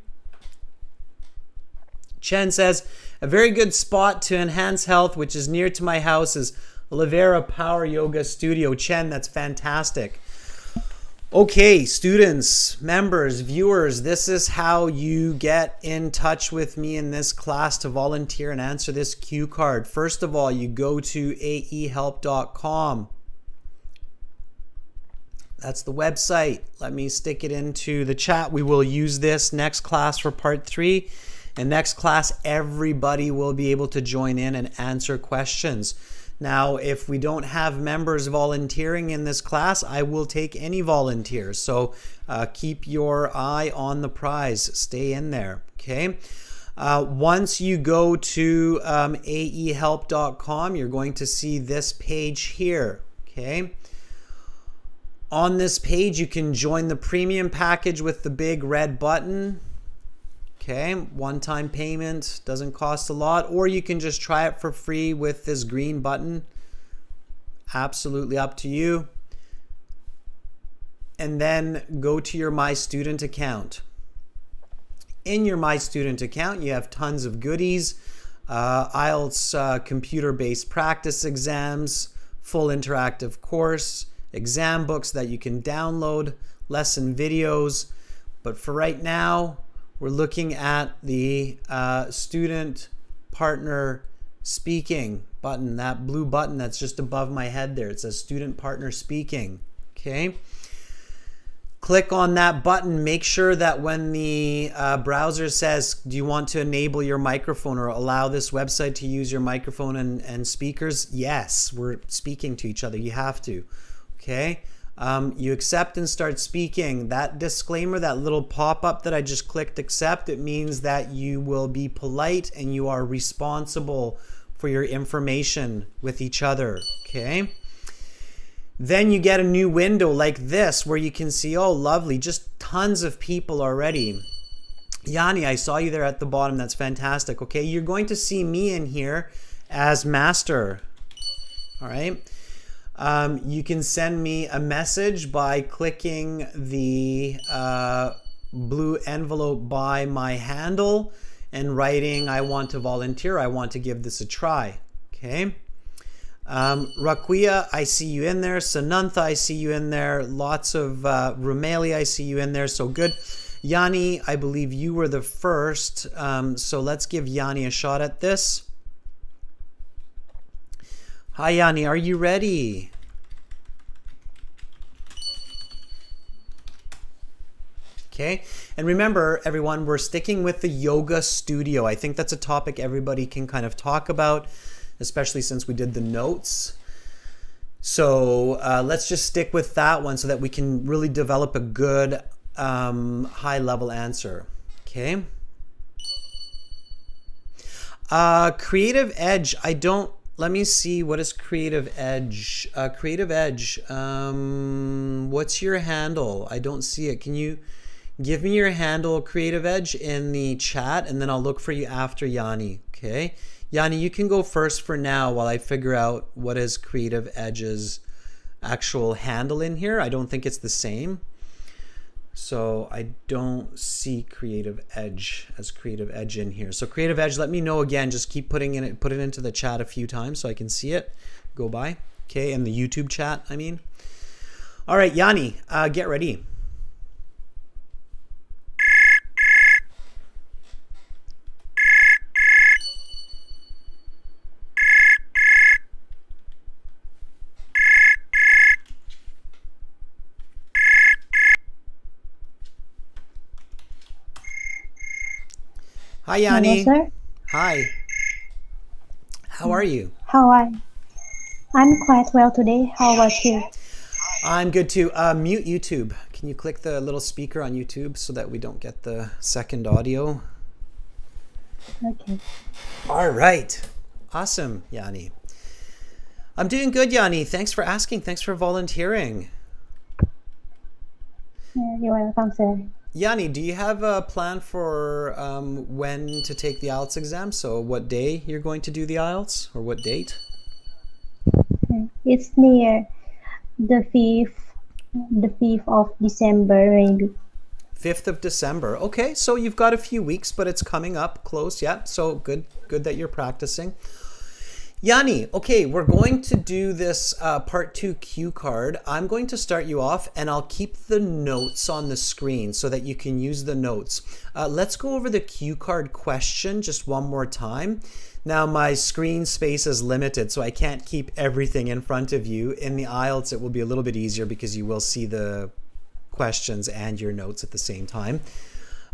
Chen says, a very good spot to enhance health, which is near to my house, is Oliveira Power Yoga Studio. Chen, that's fantastic. Okay, students, members, viewers, this is how you get in touch with me in this class to volunteer and answer this cue card. First of all, you go to aehelp.com. That's the website. Let me stick it into the chat. We will use this next class for part 3. And next class, everybody will be able to join in and answer questions. Now, if we don't have members volunteering in this class, I will take any volunteers. So keep your eye on the prize. Stay in there, okay? Once you go to aehelp.com, you're going to see this page here, okay? On this page, you can join the premium package with the big red button. Okay, one-time payment, doesn't cost a lot, or you can just try it for free with this green button. Absolutely up to you. And then go to your My Student account. In your My Student account, you have tons of goodies, IELTS computer-based practice exams, full interactive course, exam books that you can download, lesson videos. But for right now, we're looking at the student partner speaking button, that blue button that's just above my head there. It says student partner speaking, okay? Click on that button. Make sure that when the browser says, do you want to enable your microphone or allow this website to use your microphone and speakers? Yes, we're speaking to each other. You have to, okay? You accept and start speaking. That disclaimer, that little pop-up that I just clicked accept, it means that you will be polite and you are responsible for your information with each other, okay? Then you get a new window like this where you can see, oh, lovely, just tons of people already. Yanni, I saw you there at the bottom. That's fantastic. Okay, you're going to see me in here as master, all right? You can send me a message by clicking the blue envelope by my handle and writing, I want to volunteer, I want to give this a try, okay? Raquia, I see you in there. Sanantha, I see you in there. Lots of Rumeli, I see you in there, so good. Yanni, I believe you were the first, so let's give Yanni a shot at this. Hi Yanni, are you ready? Okay, and remember everyone, we're sticking with the yoga studio. I think that's a topic everybody can kind of talk about, especially since we did the notes. So let's just stick with that one so that we can really develop a good high level answer. Okay. Creative Edge. Let me see. What is Creative Edge? Creative Edge. What's your handle? I don't see it. Can you give me your handle, Creative Edge, in the chat, and then I'll look for you after Yanni. Okay. Yanni, you can go first for now while I figure out what is Creative Edge's actual handle in here. I don't think it's the same. So I don't see Creative Edge as Creative Edge in here. So Creative Edge, let me know again. Just keep put it into the chat a few times so I can see it go by. Okay, in the YouTube chat, I mean. All right, Yanni, get ready. Hi, Yanni. Hello, sir. Hi. How are you? How are you? I'm quite well today. How about you? I'm good too. Mute YouTube. Can you click the little speaker on YouTube so that we don't get the second audio? Okay. All right. Awesome, Yanni. I'm doing good, Yanni. Thanks for asking. Thanks for volunteering. You're welcome, sir. Yanni, do you have a plan for when to take the IELTS exam? So what day you're going to do the IELTS, or what date? It's near the 5th of December, maybe. 5th of December. Okay, so you've got a few weeks, but it's coming up close. Yeah, so good that you're practicing. Yanni, okay, we're going to do this part 2 cue card. I'm going to start you off and I'll keep the notes on the screen so that you can use the notes. Let's go over the cue card question just one more time. Now my screen space is limited, so I can't keep everything in front of you. In the IELTS, it will be a little bit easier because you will see the questions and your notes at the same time.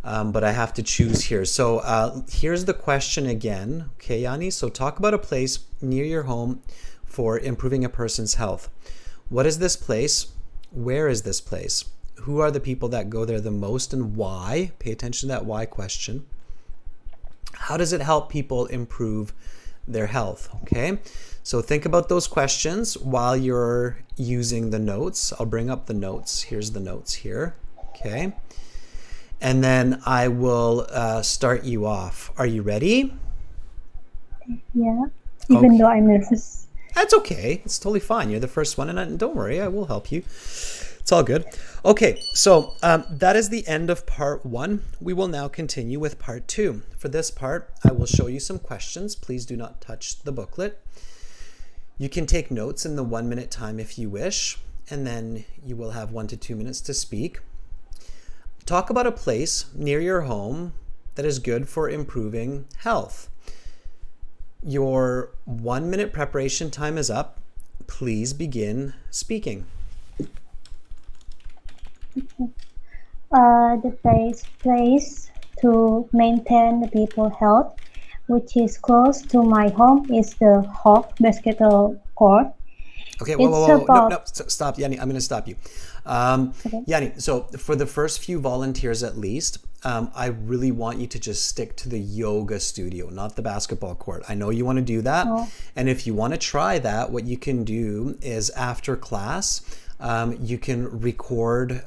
But I have to choose here. So here's the question again. Okay, Yanni, so talk about a place near your home for improving a person's health. What is this place? Where is this place? Who are the people that go there the most and why? Pay attention to that why question. How does it help people improve their health? Okay, so think about those questions while you're using the notes. I'll bring up the notes. Here's the notes here. Okay. And then I will start you off. Are you ready? Yeah, even though I'm nervous. That's okay. It's totally fine. You're the first one, and don't worry, I will help you. It's all good. Okay, so that is the end of part 1. We will now continue with part 2. For this part, I will show you some questions. Please do not touch the booklet. You can take notes in the 1-minute time if you wish, and then you will have 1 to 2 minutes to speak. Talk about a place near your home that is good for improving health. Your 1-minute preparation time is up. Please begin speaking. The best place to maintain the people's health, which is close to my home, is the Hawk basketball court. Okay, whoa. No, stop, Yanni. I'm going to stop you. Okay. Yanni, so for the first few volunteers at least, I really want you to just stick to the yoga studio, not the basketball court. I know you want to do that. Oh. And if you want to try that, what you can do is after class, you can record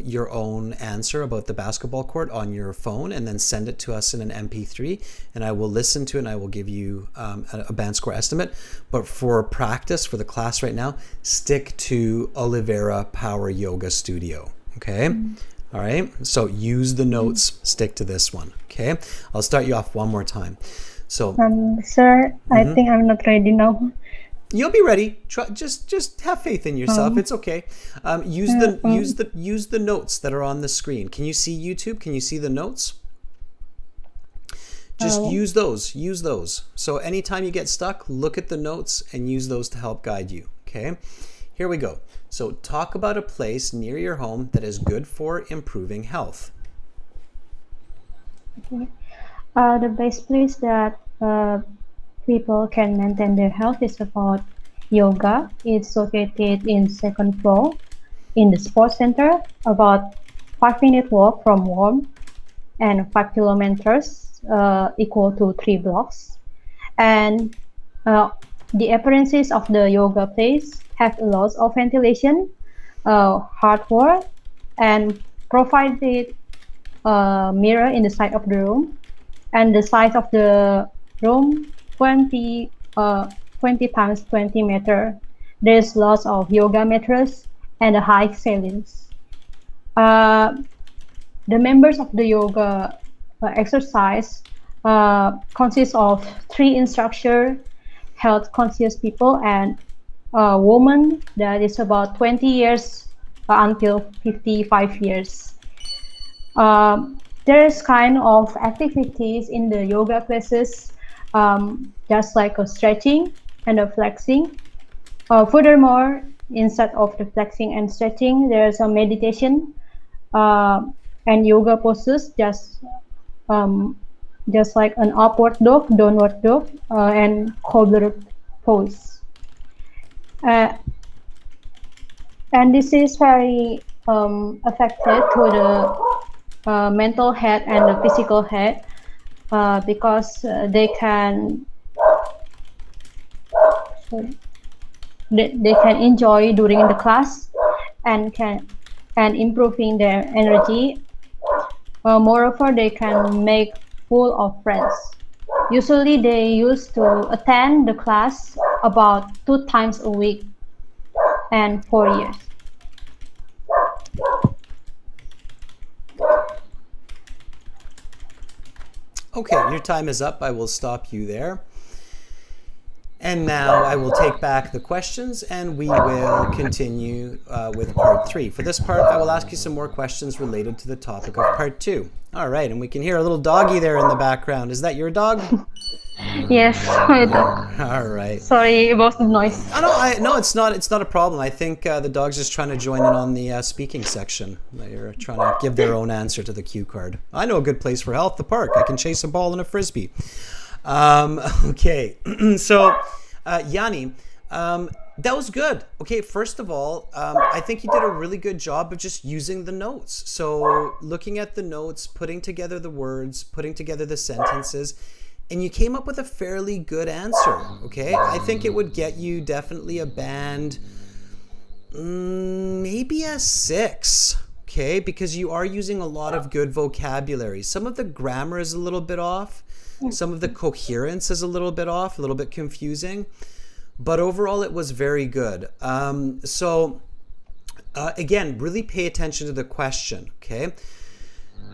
your own answer about the basketball court on your phone and then send it to us in an MP3, and I will listen to it and I will give you a band score estimate. But for practice, for the class right now, stick to Oliveira Power Yoga Studio. Okay? All right? So use the notes, stick to this one. Okay? I'll start you off one more time. So, sir, I think I'm not ready now. You'll be ready. Try, just have faith in yourself. It's okay. Use the notes that are on the screen. Can you see YouTube? Can you see the notes? Just use those. Use those. So anytime you get stuck, look at the notes and use those to help guide you. Okay? Here we go. So talk about a place near your home that is good for improving health. Okay. The best place that people can maintain their health is about yoga. It's located in second floor in the sports center, about 5-minute walk from home, and 5 kilometers equal to 3 blocks. And the appearances of the yoga place have lots of ventilation, hardware, and provided a mirror in the side of the room. And the size of the room 20 times 20 meter. There's lots of yoga mats and a high ceilings. The members of the yoga exercise consists of 3 instructors, health conscious people, and a woman that is about 20 years until 55 years. There's kind of activities in the yoga classes, just like a stretching and a flexing. Furthermore, instead of the flexing and stretching, there's a meditation and yoga poses, just like an upward dog, downward dog, and cobra pose. And this is very affected to the mental health and the physical health because they can enjoy during the class and improving their energy. Moreover, they can make full of friends. Usually, they used to attend the class about 2 times a week and 4 years. Okay, your time is up. I will stop you there. And now I will take back the questions and we will continue with part 3. For this part, I will ask you some more questions related to the topic of part 2. All right, and we can hear a little doggy there in the background. Is that your dog? Yes, my dog. All right. Sorry about the noise. No, it's not a problem. I think the dog's just trying to join in on the speaking section. They're trying to give their own answer to the cue card. I know a good place for health, the park. I can chase a ball and a frisbee. Okay, so Yanni, that was good. Okay, first of all, I think you did a really good job of just using the notes. So looking at the notes, putting together the words, putting together the sentences, and you came up with a fairly good answer. Okay, I think it would get you definitely a band, maybe a 6. Okay, because you are using a lot of good vocabulary. Some of the grammar is a little bit off. Some of the coherence is a little bit off, a little bit confusing, but overall it was very good. Again, really pay attention to the question, okay?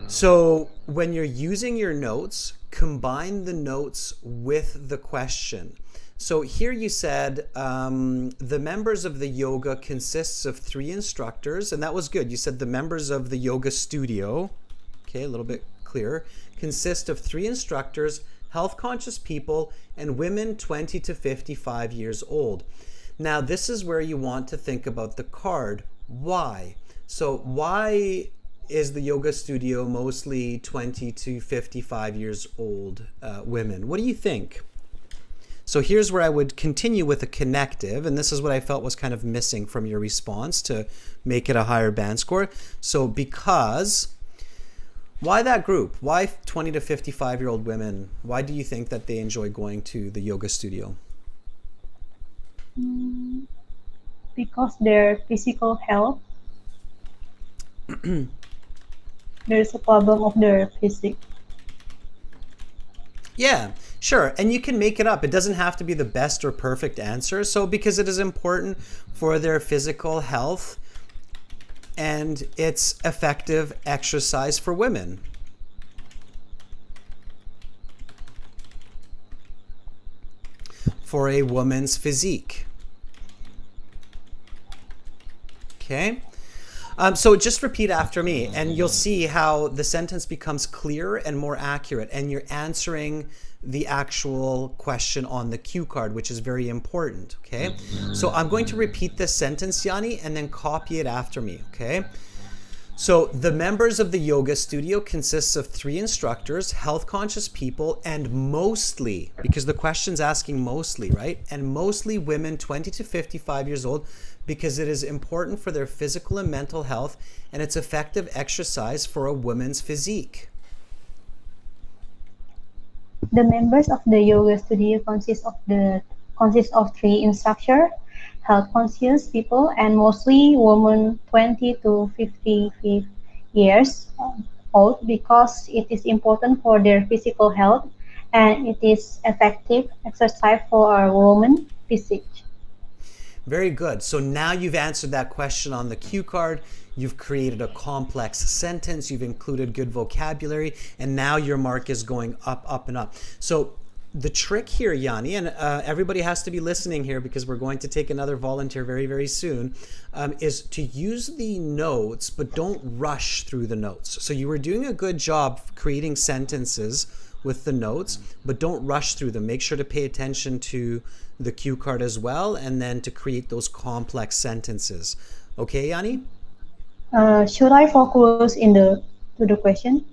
So when you're using your notes, combine the notes with the question. So here you said the members of the yoga consists of 3 instructors, and that was good. You said the members of the yoga studio, okay, a little bit clearer, consist of 3 instructors, health conscious people, and women 20 to 55 years old. Now, this is where you want to think about the card. Why? So why is the yoga studio mostly 20 to 55 years old women? What do you think? So here's where I would continue with a connective, and this is what I felt was kind of missing from your response to make it a higher band score. So because... why that group? Why 20 to 55-year-old women? Why do you think that they enjoy going to the yoga studio? Because their physical health, there's a problem of their physique. Yeah, sure. And you can make it up. It doesn't have to be the best or perfect answer. So because it is important for their physical health, and it's effective exercise for women. For a woman's physique. Okay? So just repeat after me, and you'll see how the sentence becomes clearer and more accurate, and you're answering the actual question on the cue card, which is very important, okay? So I'm going to repeat this sentence, Yanni, and then copy it after me, okay? So the members of the yoga studio consists of 3 instructors, health conscious people, and mostly, because the question's asking mostly, right? And mostly women 20 to 55 years old, because it is important for their physical and mental health, and it's effective exercise for a woman's physique. The members of the yoga studio consist of 3 instructors, health conscious people, and mostly women 20 to 55 years old, because it is important for their physical health and it is effective exercise for a woman physique. Very good. So now you've answered that question on the cue card. You've created a complex sentence. You've included good vocabulary. And now your mark is going up, up, and up. So the trick here, Yanni, and everybody has to be listening here because we're going to take another volunteer very, very soon, is to use the notes, but don't rush through the notes. So you were doing a good job creating sentences with the notes, but don't rush through them. Make sure to pay attention to the cue card as well, and then to create those complex sentences. Okay, Yanni? Should I focus to the question?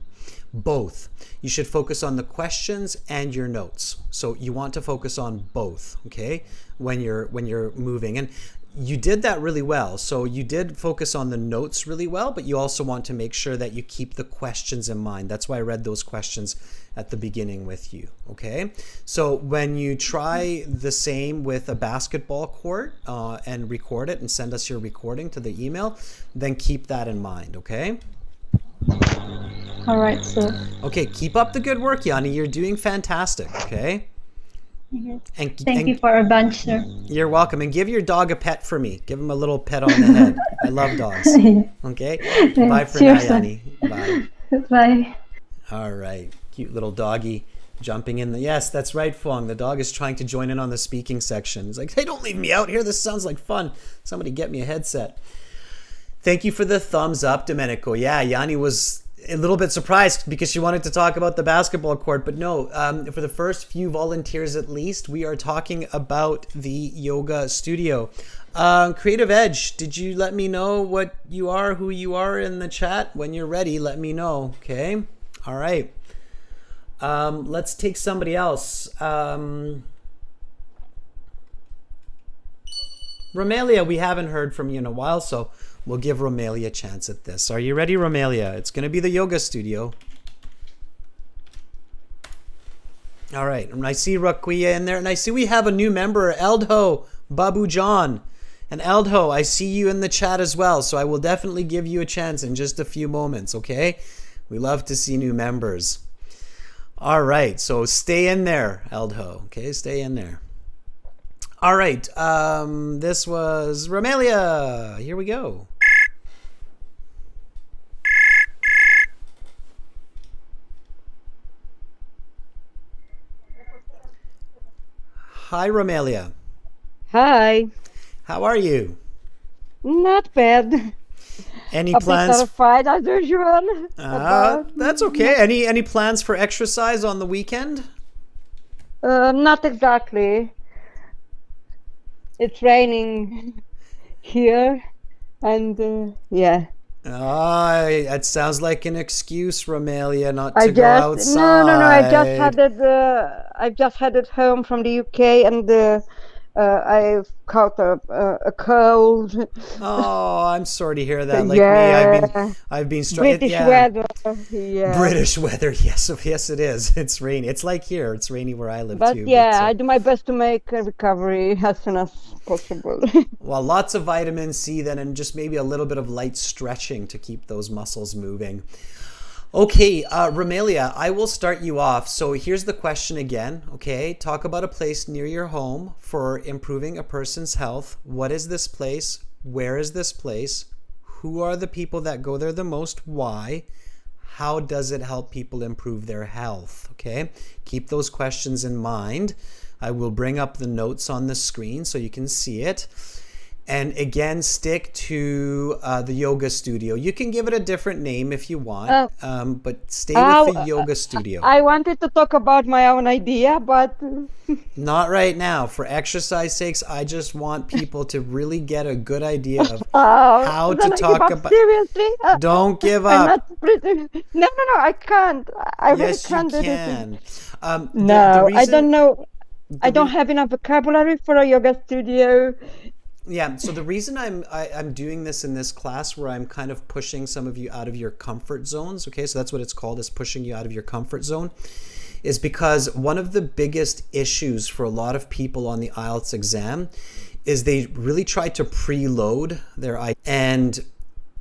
Both. You should focus on the questions and your notes. So you want to focus on both, okay? When you're moving. And you did that really well. So you did focus on the notes really well, but you also want to make sure that you keep the questions in mind. That's why I read those questions at the beginning with you, okay? So when you try the same with a basketball court and record it and send us your recording to the email, then keep that in mind, okay? All right, sir. Okay, keep up the good work, Yanni. You're doing fantastic, okay? Thank you for a bunch, sir. You're welcome. And give your dog a pet for me. Give him a little pet on the head. I love dogs. Okay? Bye for now, Yanni. Bye. Bye. All right. Cute little doggy jumping in. Yes, that's right, Fong. The dog is trying to join in on the speaking section. He's like, hey, don't leave me out here. This sounds like fun. Somebody get me a headset. Thank you for the thumbs up, Domenico. Yeah, Yanni was a little bit surprised because she wanted to talk about the basketball court, but no, for the first few volunteers at least, we are talking about the yoga studio. Creative Edge, did you let me know what you are, who you are in the chat? When you're ready, let me know, okay? All right. Let's take somebody else. Romelia, we haven't heard from you in a while, so we'll give Romelia a chance at this. Are you ready, Romelia? It's going to be the yoga studio. All right. And I see Raquia in there. And I see we have a new member, Eldho Babu John. And Eldho, I see you in the chat as well. So I will definitely give you a chance in just a few moments, okay? We love to see new members. All right. So stay in there, Eldho. Okay, stay in there. All right. This was Romelia. Here we go. Hi, Romelia. Hi. How are you? Not bad. Any A plans? bit terrified as usual. That's okay. Any plans for exercise on the weekend? Not exactly. It's raining here, and yeah. It sounds like an excuse, Romelia, not to go outside. No. I just headed home from the UK, and I caught a cold. Oh, I'm sorry to hear that. Like Yeah. me, I've been British weather. Yeah. British weather, yes, yes, it is. It's rainy. It's like here. It's rainy where I live But too. yeah, I do my best to make a recovery as soon as possible. Well, lots of vitamin C then, and just maybe a little bit of light stretching to keep those muscles moving. Okay, Romelia, I will start you off. So here's the question again, okay? Talk about a place near your home for improving a person's health. What is this place? Where is this place? Who are the people that go there the most? Why? How does it help people improve their health? Okay, keep those questions in mind. I will bring up the notes on the screen so you can see it. And again, stick to the yoga studio. You can give it a different name if you want, but stay with the yoga studio. I wanted to talk about my own idea, but Not right now. For exercise sakes, I just want people to really get a good idea of how how to then I give talk up, about. seriously. Don't give I'm up. not pretty. No, I can't. I really Yes, you can't do this. can. No, I don't know. I don't re- have enough vocabulary for a yoga studio. Yeah, so the reason I'm doing this in this class where I'm kind of pushing some of you out of your comfort zones, okay, so that's what it's called, is pushing you out of your comfort zone, is because one of the biggest issues for a lot of people on the IELTS exam is they really try to preload their and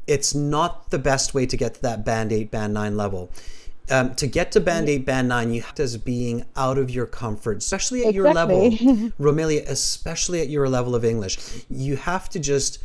it's not the best way to get to that Band 8, Band 9 level. To get to Band 8, Band 9, you have to as being out of your comfort, especially at your level. Romelia, especially at your level of English. You have to just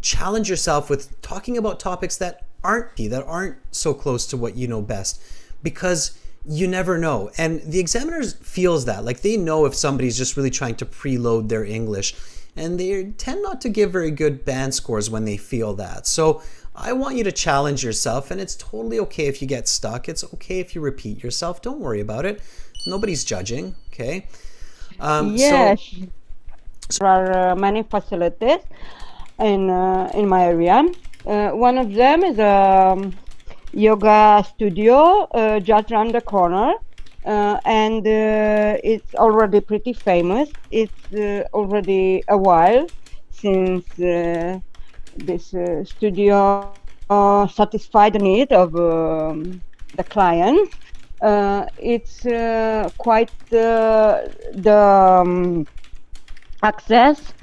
challenge yourself with talking about topics that aren't so close to what you know best, because you never know. And the examiners feels that. Like, they know if somebody's just really trying to preload their English. And they tend not to give very good band scores when they feel that. So I want you to challenge yourself, and it's totally okay if you get stuck. It's okay if you repeat yourself. Don't worry about it. Nobody's judging, okay? Yes, there are many facilities in my area. One of them is a yoga studio just around the corner, and it's already pretty famous. It's already a while since this studio satisfied the need of the client. It's quite the access.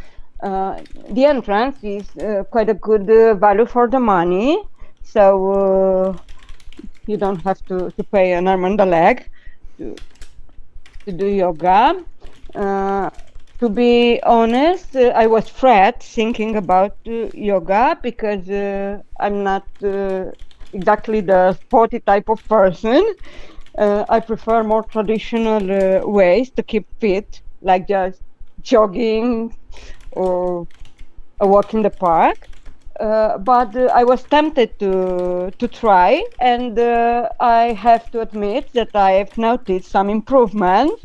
The entrance is quite a good value for the money, so you don't have to pay an arm and a leg to do yoga. To be honest, I was afraid thinking about yoga because I'm not exactly the sporty type of person. I prefer more traditional ways to keep fit, like just jogging or a walk in the park. But I was tempted to try, and I have to admit that I have noticed some improvement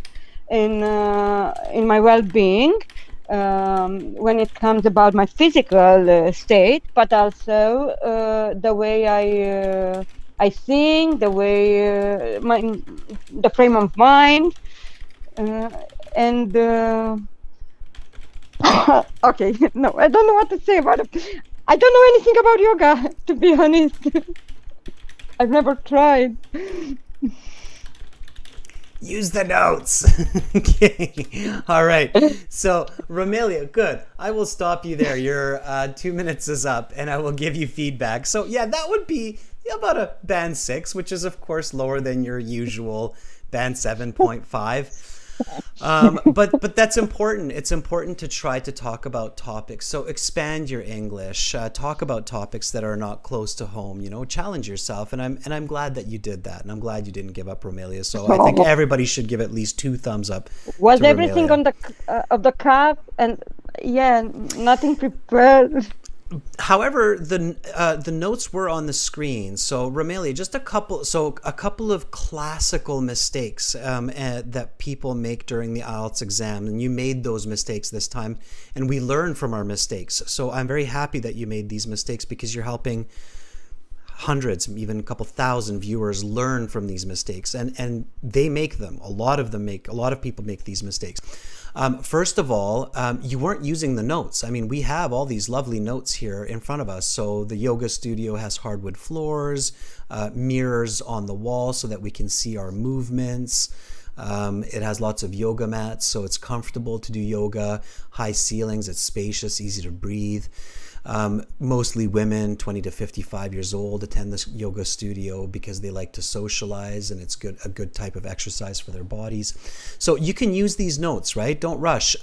in my well-being when it comes about my physical state, but also the way I think, the way the frame of mind, and okay, no, I don't know what to say about it. I don't know anything about yoga, to be honest. I've never tried. Use the notes. Okay. All right. So, Romelia, good. I will stop you there. Your 2 minutes is up, and I will give you feedback. So, yeah, that would be about a Band 6, which is, of course, lower than your usual Band 7.5. But that's important. It's important to try to talk about topics. So expand your English. Talk about topics that are not close to home. You know, challenge yourself. And I'm glad that you did that. And I'm glad you didn't give up, Romelia. So I think everybody should give at least 2 thumbs up. Was to everything Romelia. on the cup, and yeah, nothing prepared. However, the notes were on the screen. So, Romelia, just a couple of classical mistakes that people make during the IELTS exam, and you made those mistakes this time, and we learn from our mistakes. So, I'm very happy that you made these mistakes because you're helping hundreds, even a couple thousand viewers learn from these mistakes, and they make them. A lot of people make these mistakes. First of all, you weren't using the notes. I mean, we have all these lovely notes here in front of us. So the yoga studio has hardwood floors, mirrors on the wall so that we can see our movements. It has lots of yoga mats, so it's comfortable to do yoga. High ceilings, it's spacious, easy to breathe. Mostly women 20 to 55 years old attend this yoga studio because they like to socialize, and it's a good type of exercise for their bodies. So you can use these notes, right? Don't rush.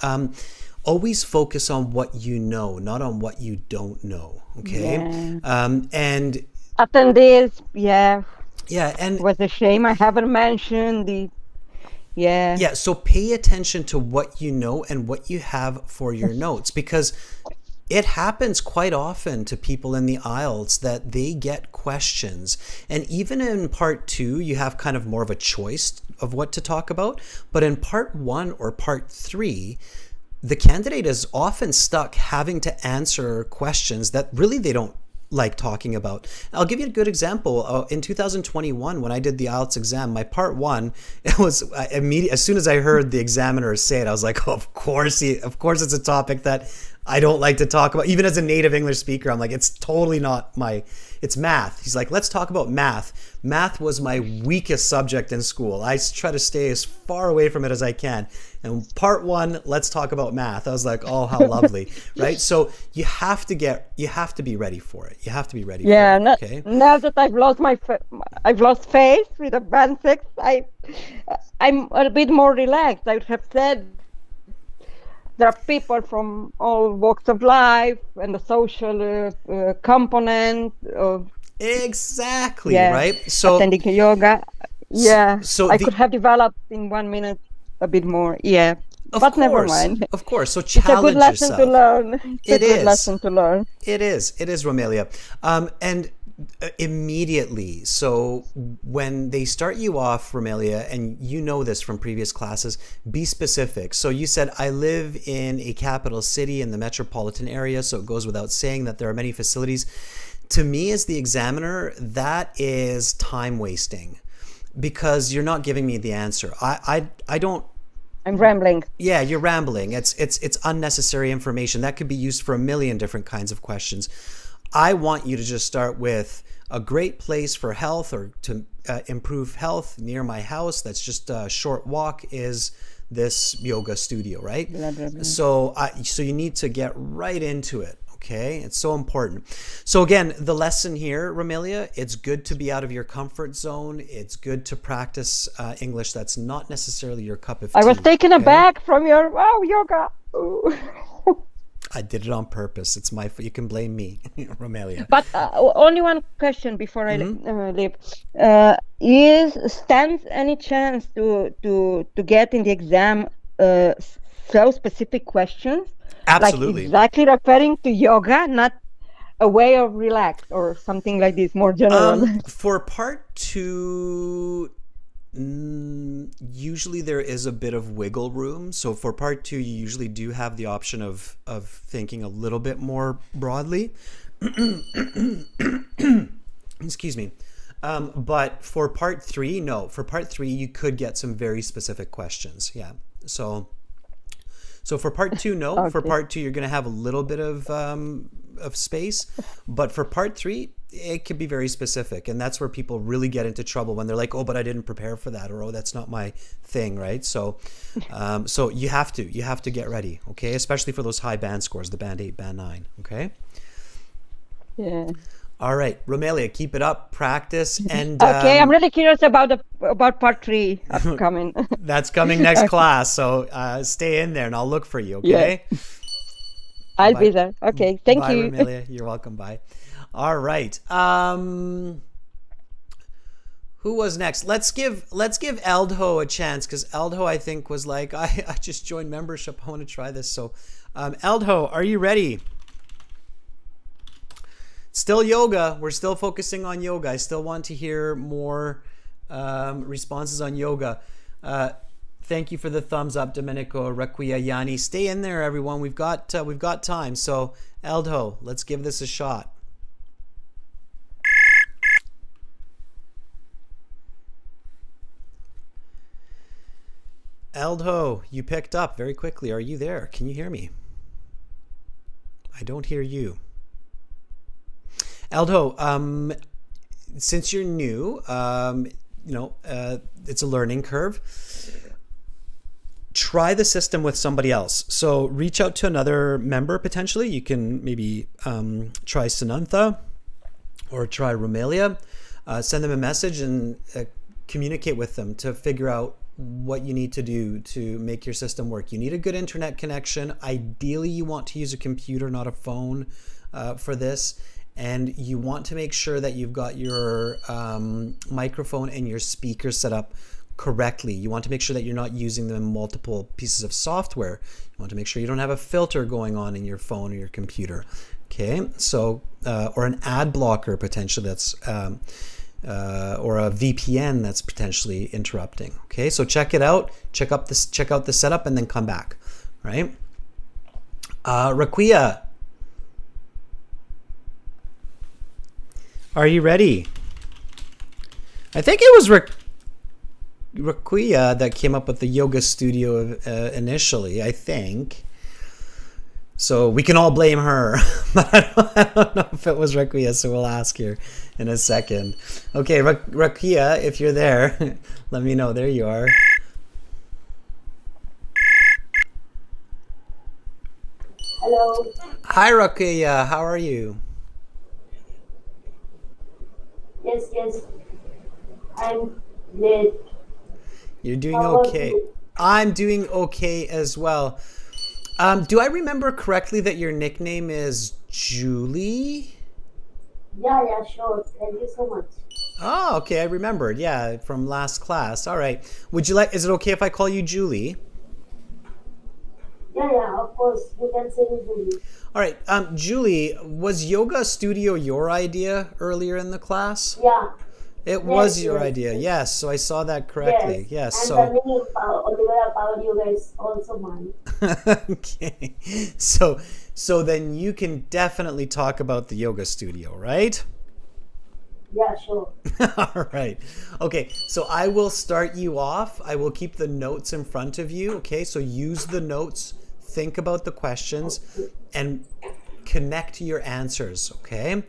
Always focus on what you know, not on what you don't know. Okay. Yeah. And Attendees, yeah, and was a shame I haven't mentioned the. Yeah. Yeah, so pay attention to what you know and what you have for your notes, because it happens quite often to people in the IELTS that they get questions. And even in part 2, you have kind of more of a choice of what to talk about. But in part 1 or part 3, the candidate is often stuck having to answer questions that really they don't like talking about. I'll give you a good example. In 2021, when I did the IELTS exam, my part 1, it was immediate. As soon as I heard the examiner say it, I was like, oh, of course it's a topic that I don't like to talk about. Even as a native English speaker, I'm like, it's totally not it's math. He's like, let's talk about math. Math was my weakest subject in school. I try to stay as far away from it as I can. And part 1, let's talk about math. I was like, oh, how lovely, right? So you have to be ready for it. You have to be ready for it. Okay. Now that I've lost faith with the band 6, I'm a bit more relaxed. I would have said there are people from all walks of life and the social component of exactly right. So attending yoga, so I could have developed in 1 minute a bit more, but never mind. Of course. So it's a good lesson yourself. to learn. It's a good lesson to learn. It is, Romelia. And immediately, so when they start you off, Romelia, and you know this from previous classes, be specific. So you said, I live in a capital city in the metropolitan area, so it goes without saying that there are many facilities. To me, as the examiner, that is time wasting because you're not giving me the answer. I don't. I'm rambling. Yeah, you're rambling. It's unnecessary information that could be used for a million different kinds of questions. I want you to just start with a great place for health or to improve health near my house. That's just a short walk is this yoga studio, right? Blah, blah, blah. So you need to get right into it. Okay, it's so important. So again, the lesson here, Romelia, it's good to be out of your comfort zone. It's good to practice English that's not necessarily your cup of tea. I was taken aback from your yoga. I did it on purpose. It's my fault. You can blame me, Romelia. But only one question before I leave. Stands any chance to get in the exam so specific questions? Absolutely. Like exactly referring to yoga, not a way of relax or something like this, more general. For part 2, usually there is a bit of wiggle room. So for part 2, you usually do have the option of thinking a little bit more broadly. Excuse me. But for part 3, no. For part 3, you could get some very specific questions. Yeah. So for part 2, no. Okay. For part 2, you're going to have a little bit of space. But for part 3, it can be very specific. And that's where people really get into trouble when they're like, oh, but I didn't prepare for that. Or, oh, that's not my thing, right? So so you have to get ready, okay? Especially for those high band scores, the band 8, band 9, okay? Yeah. All right, Romelia, keep it up, practice, and okay. I'm really curious about part 3 upcoming. That's coming next class, so stay in there, and I'll look for you. Okay. Yeah. I'll be there. Okay. Thank Bye, you. Romelia. You're welcome. Bye. All right. Who was next? Let's give Eldho a chance because Eldho, I think, was like, I just joined membership. I want to try this. So, Eldho, are you ready? Still yoga. We're still focusing on yoga. I still want to hear more responses on yoga. Thank you for the thumbs up, Domenico, Requia, Yanni. Stay in there, everyone. We've got time. So, Eldho, let's give this a shot. Eldho, you picked up very quickly. Are you there? Can you hear me? I don't hear you. Eldho, since you're new, it's a learning curve. Try the system with somebody else. So reach out to another member potentially. You can maybe try Sanantha or try Romelia. Send them a message and communicate with them to figure out what you need to do to make your system work. You need a good internet connection. Ideally, you want to use a computer, not a phone, for this. And you want to make sure that you've got your microphone and your speaker set up correctly. You want to make sure that you're not using them in multiple pieces of software. You want to make sure you don't have a filter going on in your phone or your computer. Okay, so or an ad blocker potentially that's or a VPN that's potentially interrupting. Okay, so check it out. Check out the setup and then come back. Right? Raquia, are you ready? I think it was Raquia that came up with the yoga studio initially, I think. So we can all blame her, but I don't know if it was Raquia, so we'll ask her in a second. Okay, Raquia, if you're there, let me know. There you are. Hello. Hi, Raquia. How are you? Yes. I'm great. You're doing How about okay. you? I'm doing okay as well. Do I remember correctly that your nickname is Julie? Yeah, sure. Thank you so much. Oh, okay. I remembered. Yeah, from last class. All right. Is it okay if I call you Julie? Yeah, of course. You can say me Julie. All right. Julie, was yoga studio your idea earlier in the class? Yeah. It was Yes, your yes, idea. yes. Yes. So I saw that correctly. Yes. And So the name Olivera Power Yoga is also mine. okay. So then you can definitely talk about the yoga studio, right? Yeah, sure. All right. Okay. So I will start you off. I will keep the notes in front of you. Okay. So use the notes, think about the questions, and connect your answers. Okay.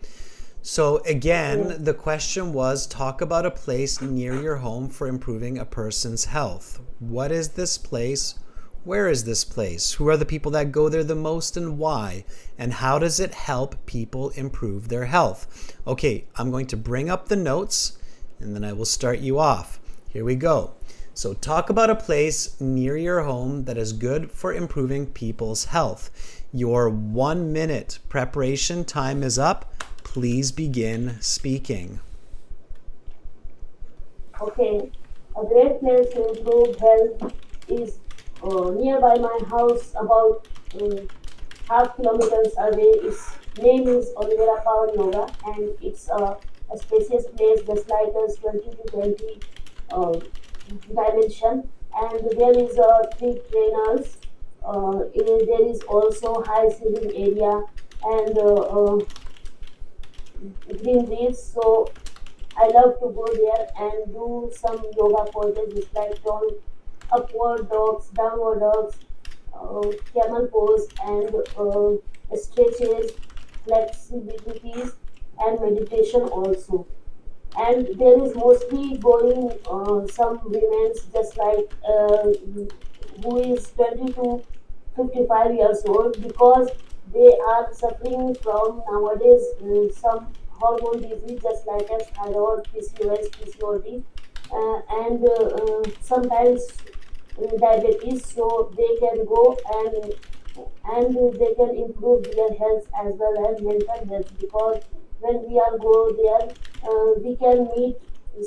So again, the question was, talk about a place near your home for improving a person's health. What is this place? Where is this place? Who are the people that go there the most and why? And how does it help people improve their health? Okay, I'm going to bring up the notes and then I will start you off. Here we go. So talk about a place near your home that is good for improving people's health. Your 1 minute preparation time is up. Please begin speaking. Okay. A great place to improve health is nearby my house, about half kilometers away. Its name is Olivera Power Yoga, and it's a spacious place just like a 20 to 20 dimension. And there is three trainers. There is also high ceiling area and green leaves. So I love to go there and do some yoga poses, just like upward dogs, downward dogs, camel pose, and stretches, flexibilities, and meditation also. And there is mostly going some women just like who is 20 to 55 years old, because they are suffering from nowadays some hormone disease just like as thyroid, PCOS, PCOD, and sometimes diabetes. So they can go and they can improve their health as well as mental health, because when we are go there, we can meet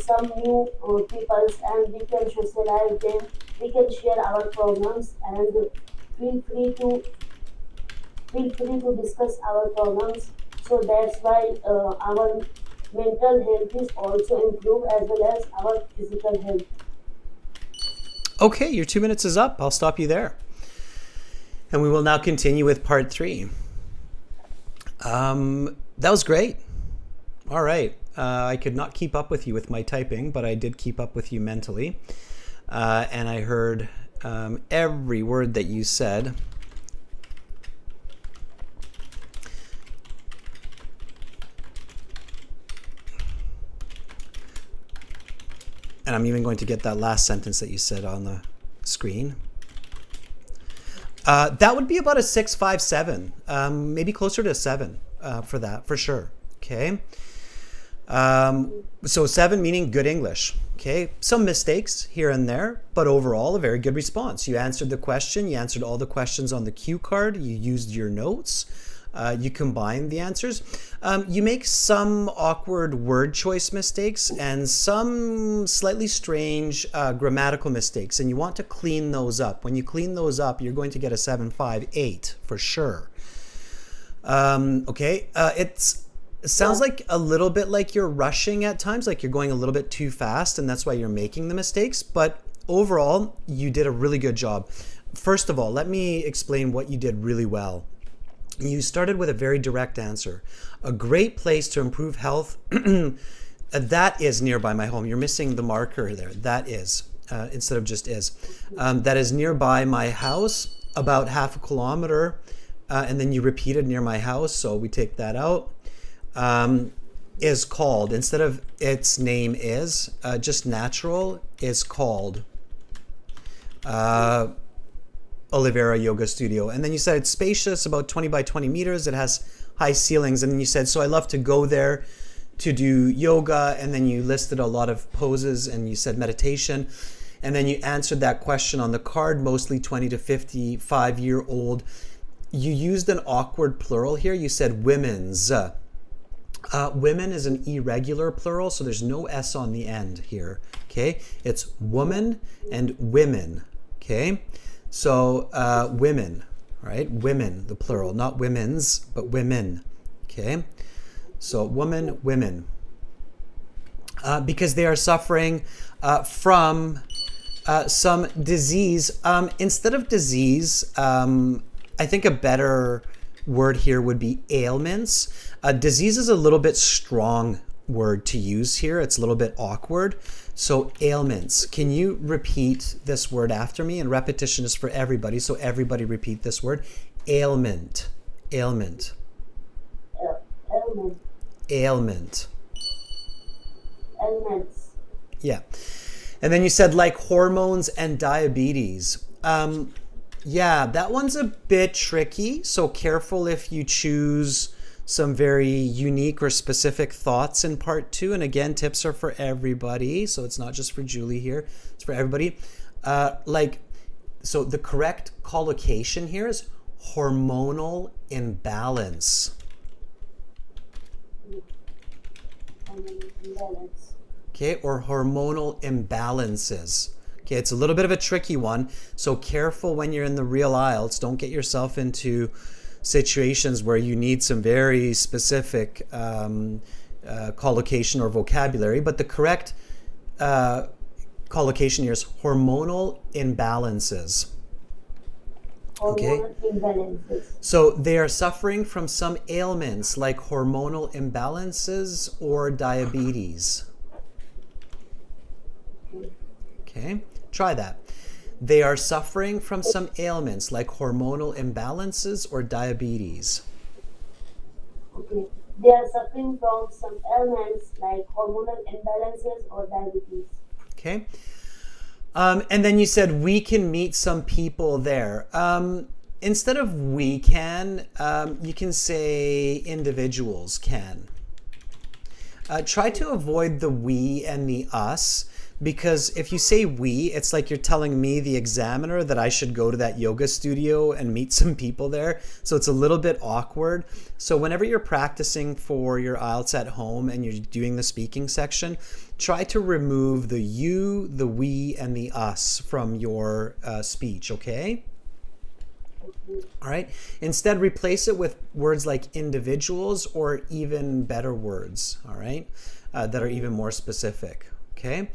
some new peoples and we can socialize them. We can share our problems and feel free to discuss our problems. So that's why our mental health is also improved as well as our physical health. Okay, your 2 minutes is up. I'll stop you there. And we will now continue with part 3. That was great. All right. I could not keep up with you with my typing, but I did keep up with you mentally. And I heard every word that you said. And I'm even going to get that last sentence that you said on the screen. That would be about a 6.57, maybe closer to a 7 for that, for sure. Okay. So 7 meaning good English. Okay. Some mistakes here and there, but overall a very good response. You answered the question. You answered all the questions on the cue card. You used your notes. You combine the answers. You make some awkward word choice mistakes and some slightly strange grammatical mistakes, and you want to clean those up. When you clean those up, you're going to get a 758 for sure. Okay, it sounds like a little bit like you're rushing at times, like you're going a little bit too fast, and that's why you're making the mistakes. But overall, you did a really good job. First of all, let me explain what you did really well. You started with a very direct answer. A great place to improve health, that is nearby my home. You're missing the marker there. That is, instead of just is. That is nearby my house, about half a kilometer. And then you repeated near my house, so we take that out. Is called, instead of its name is, just natural, is called Oliveira Yoga Studio. And then you said it's spacious, about 20 by 20 meters. It has high ceilings. And then you said, so I love to go there to do yoga. And then you listed a lot of poses and you said meditation. And then you answered that question on the card, mostly 20 to 55-year-old. You used an awkward plural here. You said women's. Women is an irregular plural, so there's no S on the end here. Okay, it's woman and women. Okay, so women, right? Women, the plural, not women's, but women. Okay, so woman, women, because they are suffering from some disease. Instead of disease, I think a better word here would be ailments. Disease is a little bit strong word to use here. It's a little bit awkward. So ailments. Can you repeat this word after me? And repetition is for everybody. So everybody repeat this word. Ailment. Ailment. Ailment. Ailment. Ailments. Yeah. And then you said like hormones and diabetes. Yeah, that one's a bit tricky. So careful if you choose some very unique or specific thoughts in part 2. And again, tips are for everybody. So it's not just for Julie here. It's for everybody. So the correct collocation here is hormonal imbalance. Imbalance. Okay, or hormonal imbalances. Okay, it's a little bit of a tricky one. So careful when you're in the real IELTS. Don't get yourself into situations where you need some very specific collocation or vocabulary. But the correct collocation here is hormonal imbalances. Okay. Hormonal imbalances. So they are suffering from some ailments like hormonal imbalances or diabetes. Okay, try that. They are suffering from some ailments like hormonal imbalances or diabetes. Okay. They are suffering from some ailments like hormonal imbalances or diabetes. Okay. And then you said we can meet some people there. Instead of we can, you can say individuals can. Try to avoid the we and the us. Because if you say we, it's like you're telling me, the examiner, that I should go to that yoga studio and meet some people there. So it's a little bit awkward. So whenever you're practicing for your IELTS at home and you're doing the speaking section, try to remove the you, the we, and the us from your speech, okay? All right. Instead, replace it with words like individuals or even better words, all right, that are even more specific, okay?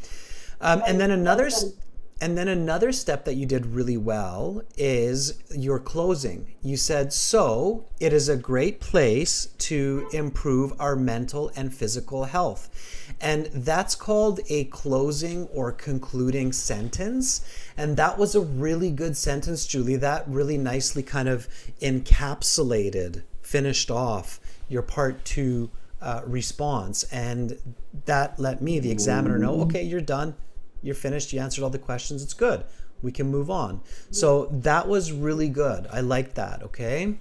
And then another step that you did really well is your closing. You said, so it is a great place to improve our mental and physical health. And that's called a closing or concluding sentence. And that was a really good sentence, Julie. That really nicely kind of encapsulated, finished off your part 2 response. And that let me, the examiner, know, okay, you're done. You're finished. You answered all the questions. It's good. We can move on. So that was really good. I like that. Okay.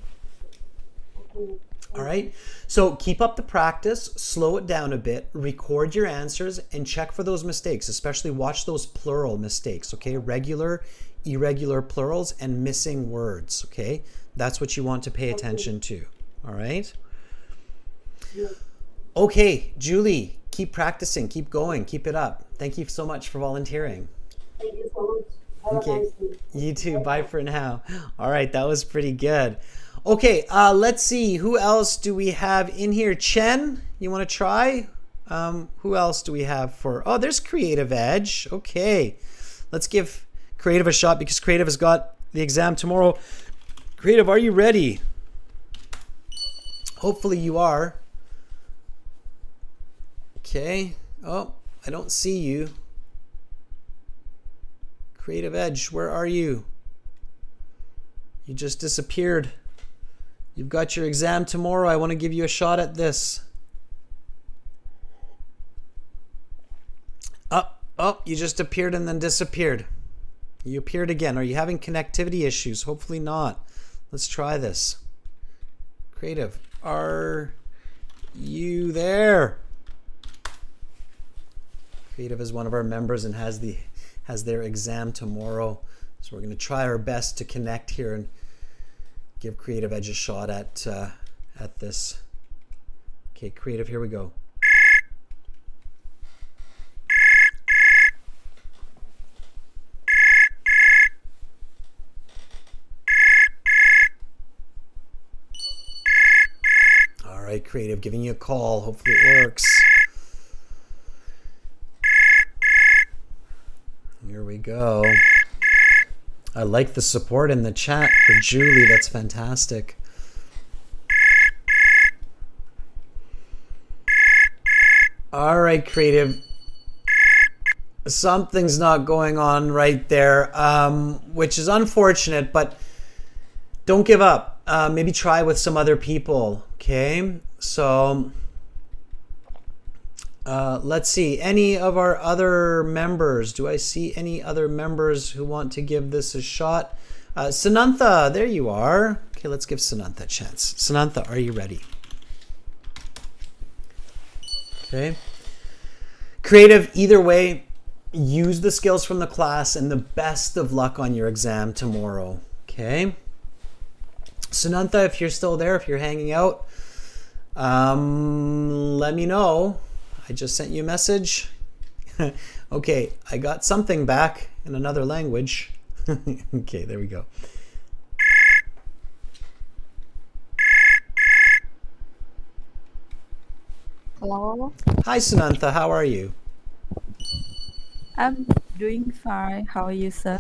All right. So keep up the practice, slow it down a bit, record your answers, and check for those mistakes. Especially watch those plural mistakes. Okay. Regular, irregular plurals, and missing words. Okay. That's what you want to pay attention to. All right. Yes. Okay, Julie, keep practicing, keep going, keep it up. Thank you so much for volunteering. Thank you so much. Have a Okay, nice day. you too. Bye for now. All right, that was pretty good. Okay, let's see. Who else do we have in here? Chen, you want to try? Who else do we have for? Oh, there's Creative Edge. Okay, let's give Creative a shot because Creative has got the exam tomorrow. Creative, are you ready? Hopefully you are. Okay. Oh, I don't see you. Creative Edge, where are you? You just disappeared. You've got your exam tomorrow. I want to give you a shot at this. Oh, you just appeared and then disappeared. You appeared again. Are you having connectivity issues? Hopefully not. Let's try this. Creative, are you there? Creative is one of our members and has their exam tomorrow. So we're going to try our best to connect here and give Creative Edge a shot at this. Okay, Creative, here we go. All right, Creative, giving you a call. Hopefully it works. Here we go. I like the support in the chat for Julie. That's fantastic. All right, Creative. Something's not going on right there, which is unfortunate, but don't give up. Maybe try with some other people, okay? So let's see. Any of our other members? Do I see any other members who want to give this a shot? Sanantha, there you are. Okay, let's give Sanantha a chance. Sanantha, are you ready? Okay. Creative, either way, use the skills from the class and the best of luck on your exam tomorrow. Okay. Sanantha, if you're still there, if you're hanging out, let me know. I just sent you a message. Okay, I got something back in another language. Okay, there we go. Hello, Hi, Sanantha. How are you? I'm doing fine. How are you, sir?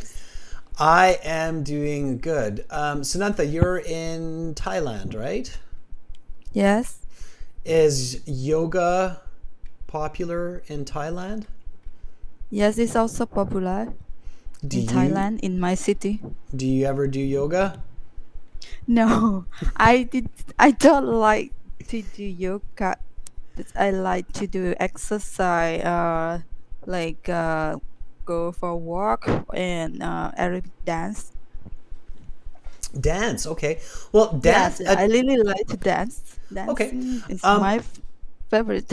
I am doing good. Sanantha, you're in Thailand, right? Yes, Is yoga popular in Thailand? yes, it's also popular in Thailand, in my city. Do you ever do yoga? No, I don't like to do yoga, but I like to do exercise, like go for a walk and Arabic dance. Dance, okay. Well, Yes, dance. I really like to dance. Okay. Dancing is Um, my favorite.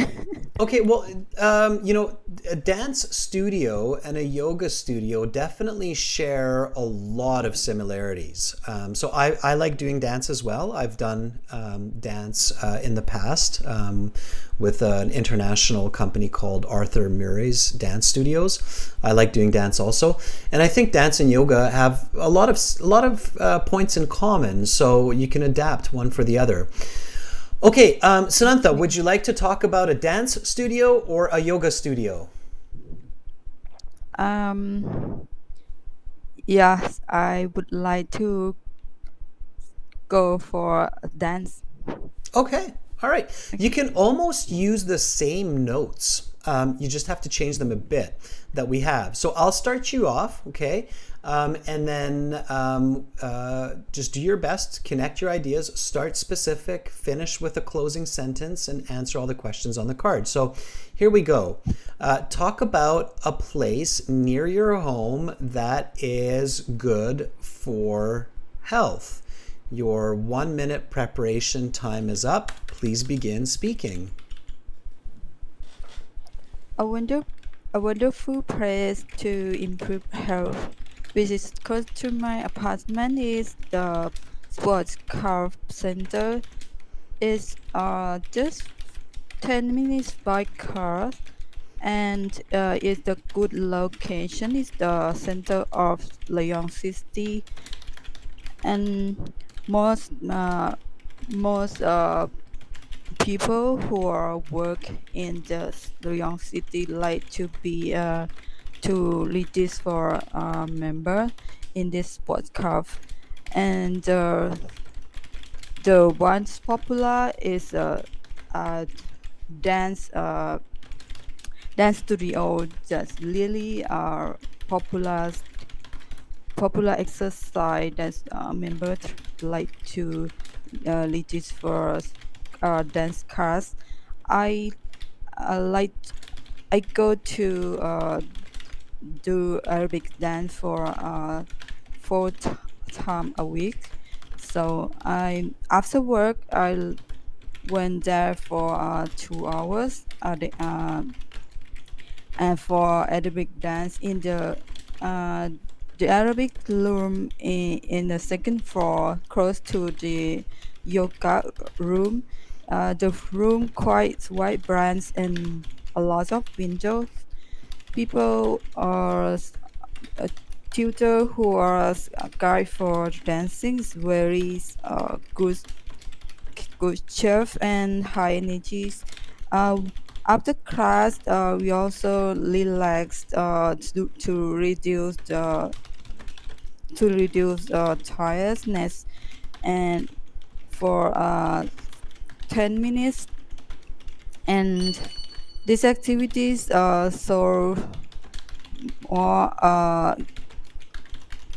Okay, well, a dance studio and a yoga studio definitely share a lot of similarities. So I like doing dance as well. I've done dance in the past with an international company called Arthur Murray's Dance Studios. I like doing dance also, and I think dance and yoga have a lot of points in common. So you can adapt one for the other. Okay, Sanantha, would you like to talk about a dance studio or a yoga studio? Yes, I would like to go for a dance. Okay, all right. You can almost use the same notes. You just have to change them a bit that we have. So I'll start you off, okay? And then just do your best, connect your ideas, start specific, finish with a closing sentence, and answer all the questions on the card. So here we go. Talk about a place near your home that is good for health. Your 1 minute preparation time is up. Please begin speaking. A wonderful place to improve health, which is close to my apartment, is the sports car center. It's just 10 minutes by car, and it's the good location. It's the center of Leon City, and most people who are work in the Leon City like to be to register for a member in this sport club, and the ones popular is a dance dance studio that's really popular popular exercise that members like to register for dance class. I like I go to do Arabic dance for time a week. So I after work went there for 2 hours and for Arabic dance in uh, the Arabic room in the second floor close to the yoga room. The room quite white brands and a lot of windows. People are a tutor who are a guide for dancing is very good chef and high energies. Uh, After class, we also relaxed to reduce tiredness, and for 10 minutes. And these activities so more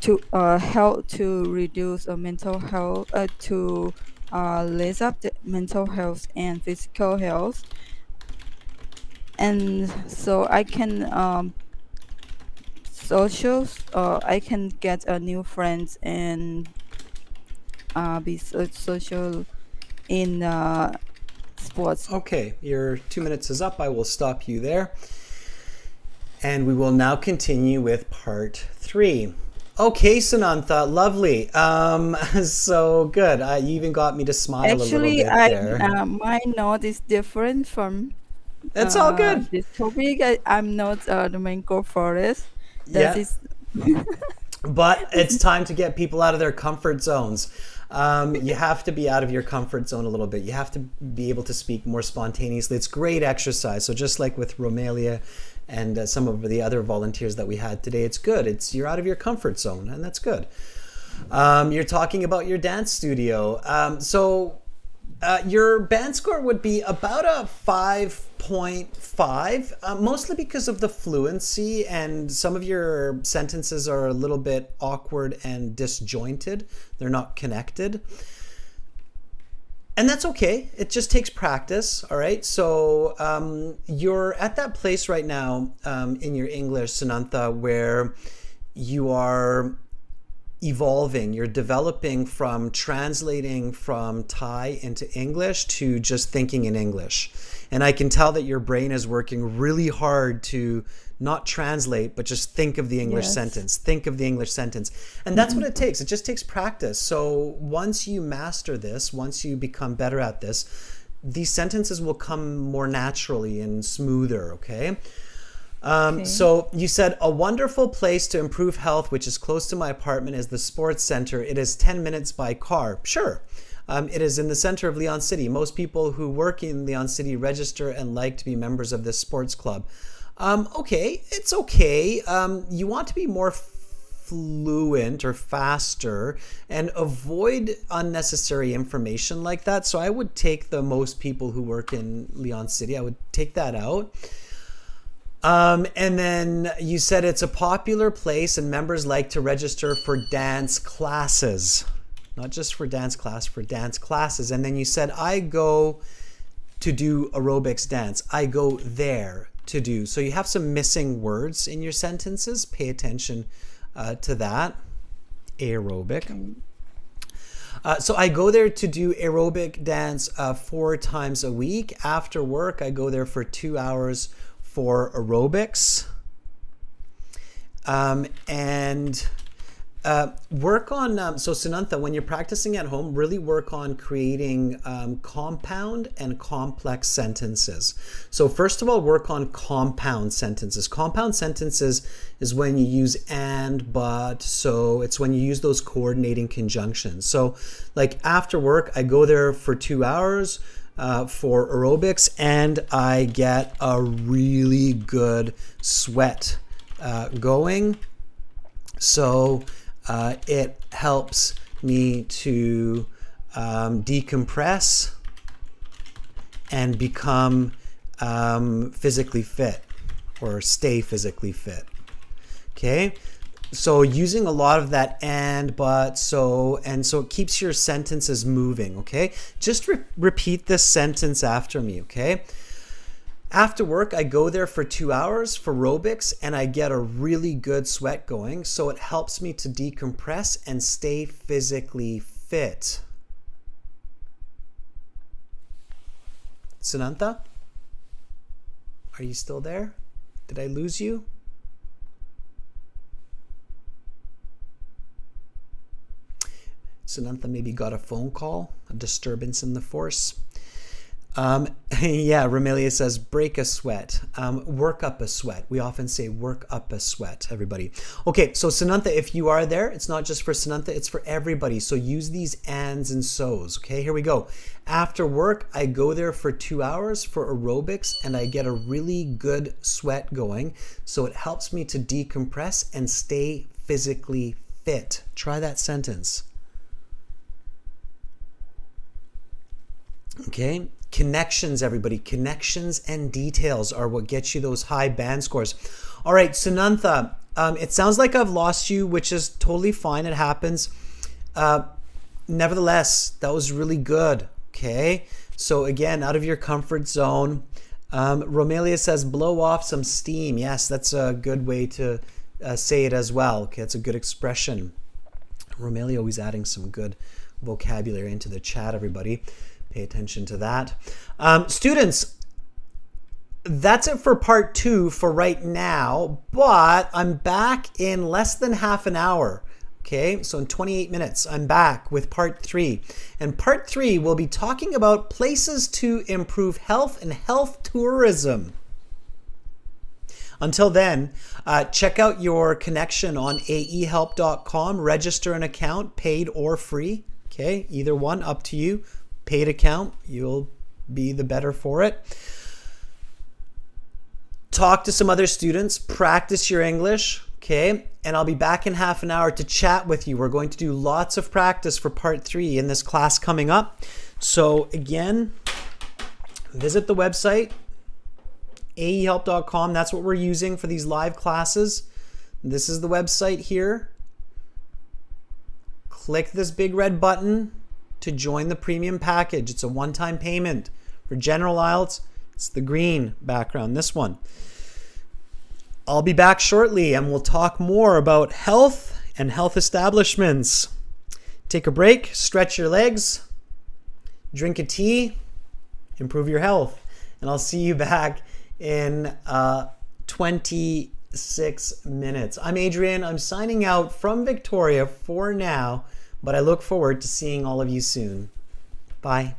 to help to reduce mental health to raise up the mental health and physical health, and so I can I can get new friends and be social in sports. Okay, your 2 minutes is up. I will stop you there. And we will now continue with part 3. Okay, Sanantha, lovely. So good. You even got me to smile a little Actually, bit there. my note is different from That's all good. this topic. I'm not the mango forest. That Yeah. is But it's time to get people out of their comfort zones. You have to be out of your comfort zone a little bit. You have to be able to speak more spontaneously. It's great exercise. So just like with Romelia and some of the other volunteers that we had today, it's good. You're out of your comfort zone, and that's good. You're talking about your dance studio. Your band score would be about a 5.5, mostly because of the fluency, and some of your sentences are a little bit awkward and disjointed. They're not connected. And that's okay. It just takes practice, all right? So you're at that place right now in your English, Sanantha, where you are evolving. You're developing from translating from Thai into English to just thinking in English. And I can tell that your brain is working really hard to not translate, but just think of the English sentence. Think of the English sentence. And that's what it takes. It just takes practice. So once you master this, once you become better at this, these sentences will come more naturally and smoother, okay? So you said a wonderful place to improve health, which is close to my apartment, is the sports center. It is 10 minutes by car. Sure. It is in the center of Leon City. Most people who work in Leon City register and like to be members of this sports club. Okay, it's okay. You want to be more fluent or faster and avoid unnecessary information like that. So I would take the most people who work in Leon City. I would take that out. And then you said it's a popular place and members like to register for dance classes. Not just for dance class, for dance classes. And then you said, I go to do aerobics dance. I go there to do. So you have some missing words in your sentences. Pay attention to that. Aerobic. So I go there to do aerobic dance 4 times a week. After work, I go there for 2 hours for aerobics. And work on, so Sunantha, when you're practicing at home, really work on creating compound and complex sentences. So first of all, work on compound sentences. Compound sentences is when you use and, but, so. It's when you use those coordinating conjunctions. So like after work, I go there for 2 hours for aerobics and I get a really good sweat going. So it helps me to decompress and become physically fit or stay physically fit. Okay, so using a lot of that and, but, so, and so it keeps your sentences moving. Okay, just repeat this sentence after me. Okay. After work, I go there for 2 hours for aerobics and I get a really good sweat going. So it helps me to decompress and stay physically fit. Sunantha, are you still there? Did I lose you? Sunantha maybe got a phone call, a disturbance in the force. Yeah, Romelia says, break a sweat, work up a sweat. We often say work up a sweat, everybody. Okay, so Sunantha, if you are there, it's not just for Sunantha, it's for everybody. So use these ands and so's. Okay, here we go. After work, I go there for 2 hours for aerobics and I get a really good sweat going. So it helps me to decompress and stay physically fit. Try that sentence. Okay. Connections, everybody. Connections and details are what gets you those high band scores. All right, Sunantha, it sounds like I've lost you, which is totally fine. It happens. Nevertheless, that was really good. Okay, so again, out of your comfort zone. Romelia says, blow off some steam. Yes, that's a good way to say it as well. Okay, that's a good expression. Romelia always adding some good vocabulary into the chat, everybody. Pay attention to that. Students, that's it for part 2 for right now, but I'm back in less than half an hour. Okay, so in 28 minutes, I'm back with part 3. And part 3, we'll be talking about places to improve health and health tourism. Until then, check out your connection on aehelp.com. Register an account, paid or free. Okay, either one, up to you. Paid account, you'll be the better for it. Talk to some other students, practice your English, okay? And I'll be back in half an hour to chat with you. We're going to do lots of practice for part 3 in this class coming up. So again, visit the website, aehelp.com. That's what we're using for these live classes. This is the website here. Click this big red button to join the premium package. It's a one-time payment. For general IELTS, it's the green background, this one. I'll be back shortly and we'll talk more about health and health establishments. Take a break, stretch your legs, drink a tea, improve your health. And I'll see you back in 26 minutes. I'm Adrian. I'm signing out from Victoria for now, but I look forward to seeing all of you soon. Bye.